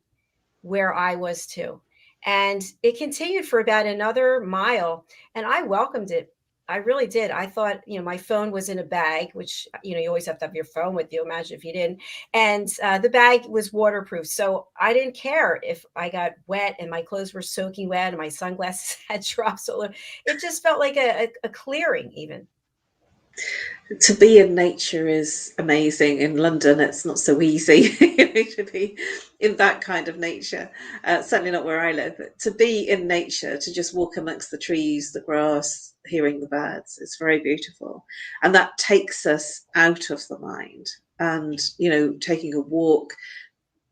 B: where I was too. And it continued for about another mile, and I welcomed it. I really did. I thought, my phone was in a bag, which, you always have to have your phone with you. Imagine if you didn't. And the bag was waterproof. So I didn't care if I got wet and my clothes were soaking wet and my sunglasses had drops all over. It just felt like a clearing even.
G: To be in nature is amazing. In London, it's not so easy to be in that kind of nature. Certainly not where I live. But to be in nature, to just walk amongst the trees, the grass, hearing the birds, it's very beautiful. And that takes us out of the mind. And, taking a walk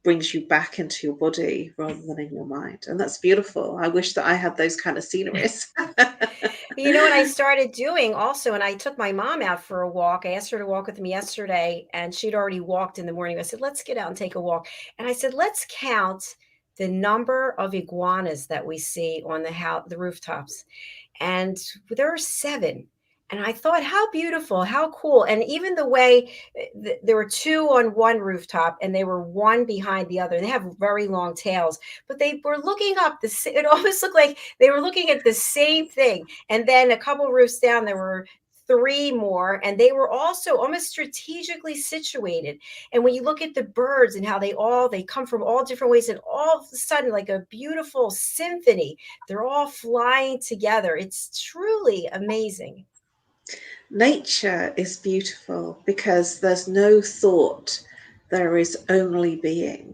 G: brings you back into your body rather than in your mind. And that's beautiful. I wish that I had those kind of sceneries.
B: What I started doing also, and I took my mom out for a walk. I asked her to walk with me yesterday, and she'd already walked in the morning. I said, let's get out and take a walk. And I said, let's count the number of iguanas that we see on the rooftops. And there are 7. And I thought, how beautiful, how cool. And even the way there were 2 on one rooftop and they were one behind the other. They have very long tails, but they were looking up. It almost looked like they were looking at the same thing. And then a couple roofs down, there were 3 more, and they were also almost strategically situated. And when you look at the birds and how they come from all different ways, and all of a sudden, like a beautiful symphony, they're all flying together. It's truly amazing.
G: Nature is beautiful because there's no thought, there is only being.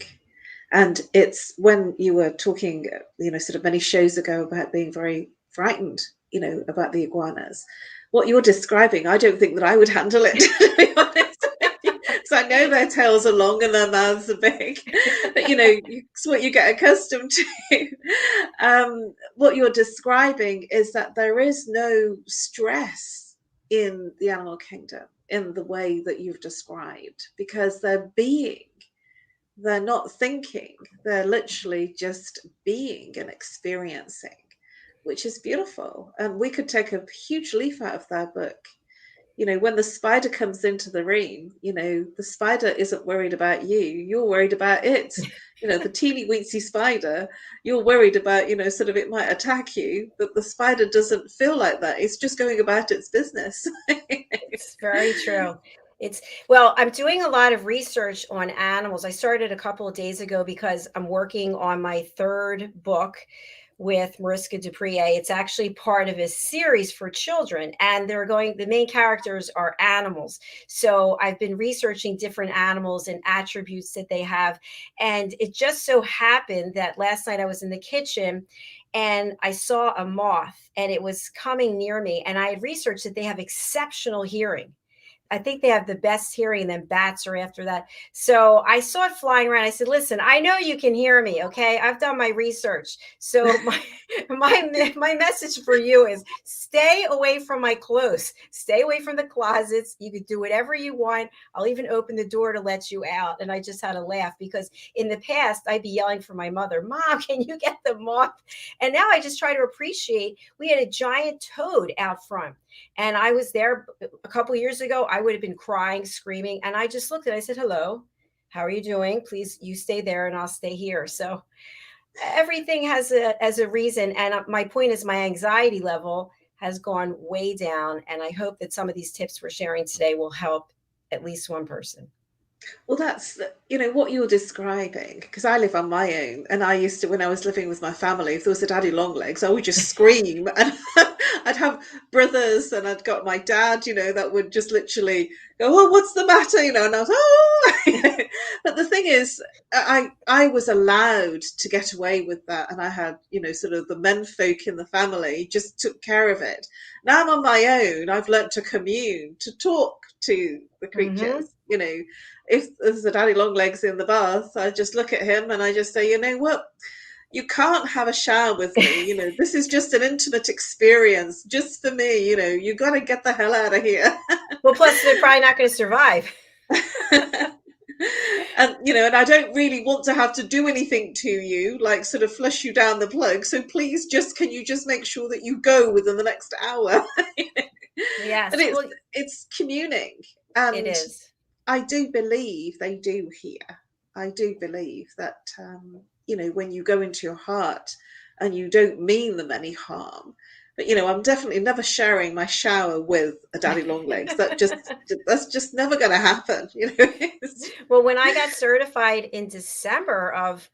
G: And it's when you were talking, sort of many shows ago about being very frightened, about the iguanas. What you're describing, I don't think that I would handle it, to be honest. So I know their tails are long and their mouths are big, but it's what you get accustomed to. What you're describing is that there is no stress in the animal kingdom in the way that you've described, because they're being, they're not thinking, they're literally just being and experiencing which is beautiful. And we could take a huge leaf out of their book. You know, when the spider comes into the room, you know, the spider isn't worried about you, you're worried about it. You know, the teeny weensy spider, you're worried about, you know, sort of it might attack you, but the spider doesn't feel like that. It's just going about its business.
B: It's very true. Well, I'm doing a lot of research on animals. I started a couple of days ago because I'm working on my third book with Mariska Dupree. It's actually part of a series for children, and the main characters are animals. So I've been researching different animals and attributes that they have. And it just so happened that last night I was in the kitchen and I saw a moth and it was coming near me. And I had researched that they have exceptional hearing. I think they have the best hearing, and then bats are after that. So I saw it flying around. I said, listen, I know you can hear me. Okay. I've done my research. So my message for you is stay away from my clothes, stay away from the closets. You could do whatever you want. I'll even open the door to let you out. And I just had to laugh because in the past I'd be yelling for my mother, Mom, can you get the moth? And now I just try to appreciate, we had a giant toad out front. And I was there a couple of years ago. I would have been crying, screaming. And I just looked at it. I said, hello, how are you doing? Please, you stay there and I'll stay here. So everything has a reason. And my point is my anxiety level has gone way down. And I hope that some of these tips we're sharing today will help at least one person.
G: Well, that's, you know, what you're describing, because I live on my own, and I used to, when I was living with my family, if there was a daddy long legs, I would just scream, and I'd have brothers, and I'd got my dad, you know, that would just literally go, oh, what's the matter, you know, and I was, oh, but the thing is, I was allowed to get away with that, and I had, you know, sort of the men folk in the family just took care of it. Now I'm on my own, I've learnt to commune, to talk to the creatures, you know. If there's a daddy long legs in the bath, I just look at him and I just say, you know what, you can't have a shower with me, you know, this is just an intimate experience just for me, you know, you got to get the hell out of here.
B: Well, plus they're probably not going to survive.
G: And, you know, and I don't really want to have to do anything to you, like sort of flush you down the plug. So please can you just make sure that you go within the next hour?
B: Yes.
G: And it's communing. And
B: it is.
G: I do believe they do hear. I do believe that, you know, when you go into your heart and you don't mean them any harm, but, you know, I'm definitely never sharing my shower with a daddy long legs. That's just never going to happen. You know.
B: Well, when I got certified in December of,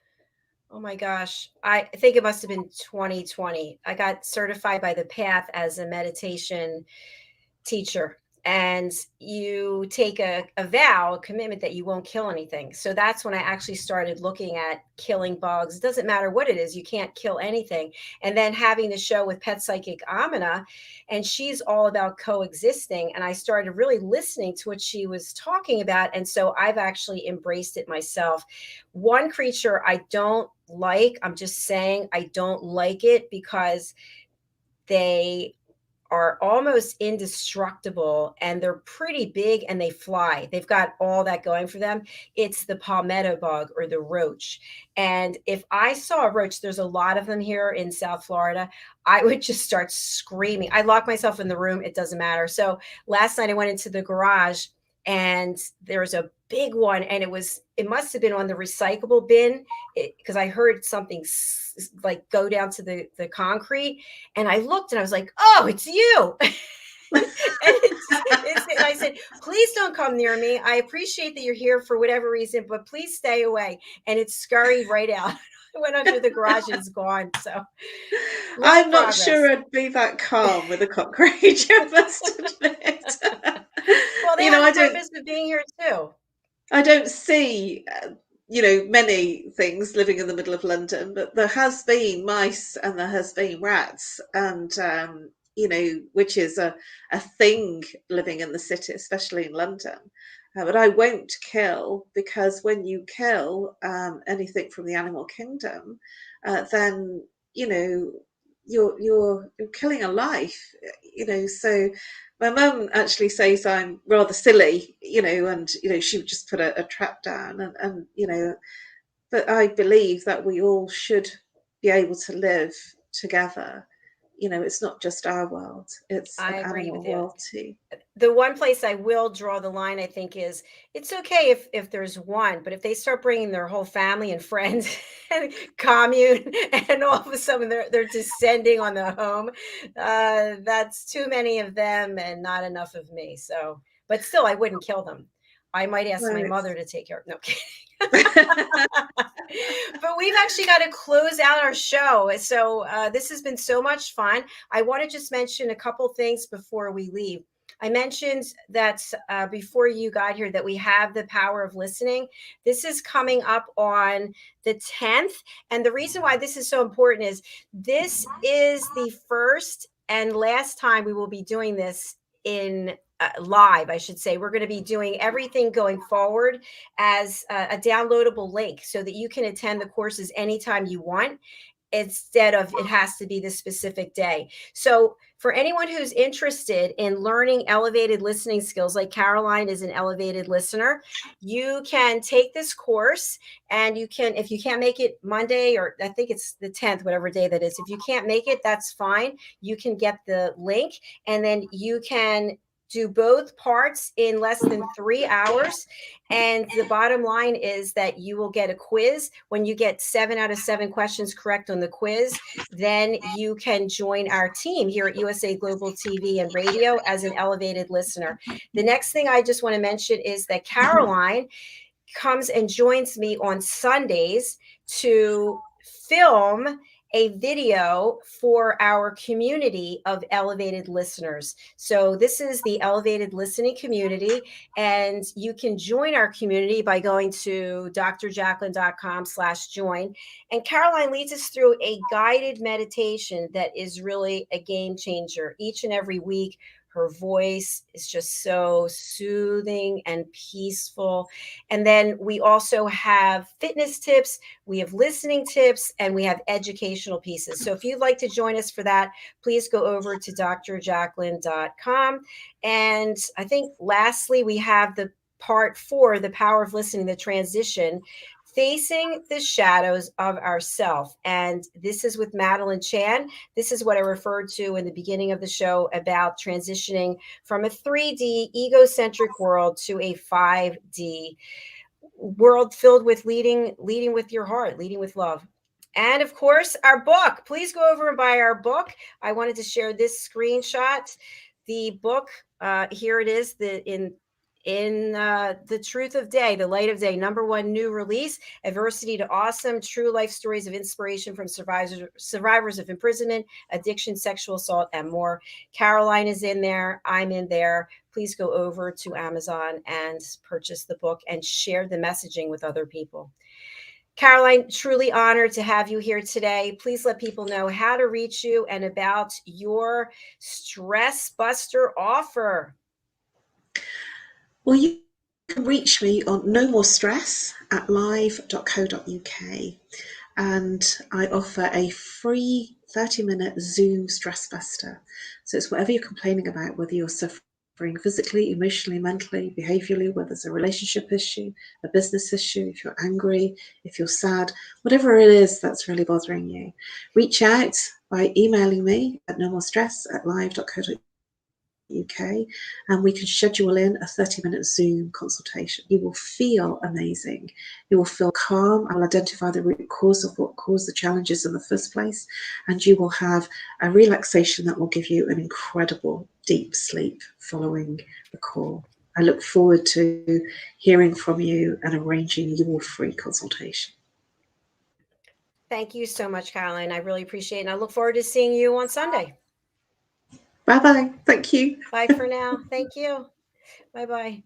B: oh my gosh, I think it must have been 2020. I got certified by the Path as a meditation teacher. And you take a vow, a commitment that you won't kill anything. So that's when I actually started looking at killing bugs. It doesn't matter what it is, you can't kill anything. And then having the show with pet psychic Amina, and she's all about coexisting. And I started really listening to what she was talking about. And so I've actually embraced it myself. One creature I don't like, I'm just saying I don't like it because they are almost indestructible and they're pretty big and they fly. They've got all that going for them. It's the palmetto bug or the roach. And if I saw a roach, there's a lot of them here in South Florida, I would just start screaming. I lock myself in the room. It doesn't matter. So last night I went into the garage and there's a big one, and it must have been on the recyclable bin because I heard something like go down to the concrete, and I looked and I was like, oh, it's you. And I said, please don't come near me. I appreciate that you're here for whatever reason, but please stay away. And it scurried right out. I went under the garage and it's gone. So
G: I'm not sure I'd be that calm with a cockroach, I must admit.
B: Well, they have a purpose of being here too.
G: I don't see, you know, many things living in the middle of London, but there has been mice and there has been rats, and you know, which is a thing living in the city, especially in London. But I won't kill, because when you kill anything from the animal kingdom, then, you know, you're killing a life, you know. So my mum actually says I'm rather silly, you know, and, you know, she would just put a trap down and, you know, but I believe that we all should be able to live together You know, it's not just our world, it's
B: I
G: an
B: agree
G: animal
B: with you.
G: world too.
B: The one place I will draw the line, I think, is it's okay if there's one, but if they start bringing their whole family and friends and commune, and all of a sudden they're descending on the home, that's too many of them and not enough of me. So, but still, I wouldn't kill them. I might ask my
G: Right.
B: mother to take care of. No, but we've actually got to close out our show. So this has been so much fun. I want to just mention a couple things before we leave. I mentioned that before you got here that we have the power of listening. This is coming up on the 10th. And the reason why this is so important is this is the first and last time we will be doing this in live, I should say. We're going to be doing everything going forward as a downloadable link so that you can attend the courses anytime you want, instead of it has to be this specific day. So for anyone who's interested in learning elevated listening skills, like Caroline is an elevated listener, you can take this course, and you can, if you can't make it Monday, or I think it's the 10th, whatever day that is, if you can't make it, that's fine. You can get the link, and then you can do both parts in less than 3 hours. And the bottom line is that you will get a quiz. When you get 7 out of 7 questions correct on the quiz, then you can join our team here at USA Global TV and Radio as an elevated listener. The next thing I just want to mention is that Caroline comes and joins me on Sundays to film a video for our community of elevated listeners. So this is the elevated listening community, and you can join our community by going to drjacalyn.com/join. And Caroline leads us through a guided meditation that is really a game changer each and every week. Her voice is just so soothing and peaceful. And then we also have fitness tips, we have listening tips, and we have educational pieces. So if you'd like to join us for that, please go over to drjacalyn.com. And I think lastly, we have the part 4, the power of listening, the transition, facing the shadows of ourself. And this is with Madeline Chan. This is what I referred to in the beginning of the show about transitioning from a 3D egocentric world to a 5D world filled with leading with your heart, leading with love. And of course, our book. Please go over and buy our book. I wanted to share this screenshot. The book, here it is, the Truth of Day, the Light of Day, #1 new release, Adversity to Awesome, True Life Stories of Inspiration from Survivors of Imprisonment, Addiction, Sexual Assault, and more. Caroline is in there. I'm in there. Please go over to Amazon and purchase the book and share the messaging with other people. Caroline, truly honored to have you here today. Please let people know how to reach you and about your Stress Buster offer.
G: Well, you can reach me on NoMoreStress at live.co.uk, and I offer a free 30-minute Zoom stress buster. So it's whatever you're complaining about, whether you're suffering physically, emotionally, mentally, behaviorally, whether it's a relationship issue, a business issue, if you're angry, if you're sad, whatever it is that's really bothering you, reach out by emailing me at NoMoreStress at live.co.uk. And we can schedule in a 30-minute Zoom consultation. You will feel amazing. You will feel calm. I'll identify the root cause of what caused the challenges in the first place, and you will have a relaxation that will give you an incredible deep sleep following the call. I look forward to hearing from you and arranging your free consultation.
B: Thank you so much, Caroline. I really appreciate it. And I look forward to seeing you on Sunday.
G: Bye-bye. Thank you.
B: Bye for now. Thank you. Bye-bye.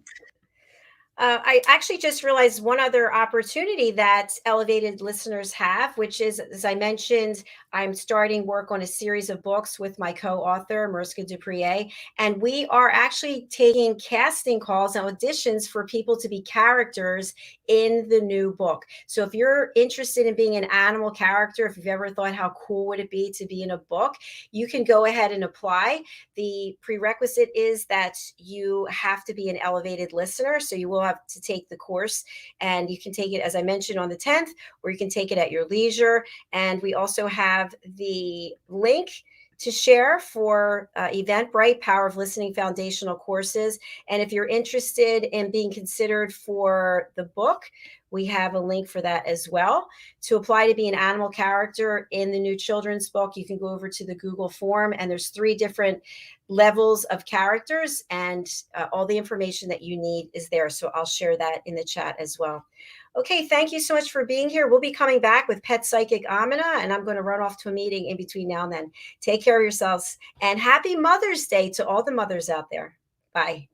B: I actually just realized one other opportunity that elevated listeners have, which is, as I mentioned, I'm starting work on a series of books with my co-author, Mariska Duprier, and we are actually taking casting calls and auditions for people to be characters in the new book. So if you're interested in being an animal character, if you've ever thought how cool would it be to be in a book, you can go ahead and apply. The prerequisite is that you have to be an elevated listener, so you will have to take the course, and you can take it, as I mentioned, on the 10th, or you can take it at your leisure. And we also have the link to share for Eventbrite Power of Listening foundational courses. And if you're interested in being considered for the book, we have a link for that as well. To apply to be an animal character in the new children's book, you can go over to the Google form, and there's 3 different levels of characters, and all the information that you need is there. So I'll share that in the chat as well. Okay, thank you so much for being here. We'll be coming back with Pet Psychic Amina, and I'm going to run off to a meeting in between now and then. Take care of yourselves, and happy Mother's Day to all the mothers out there. Bye.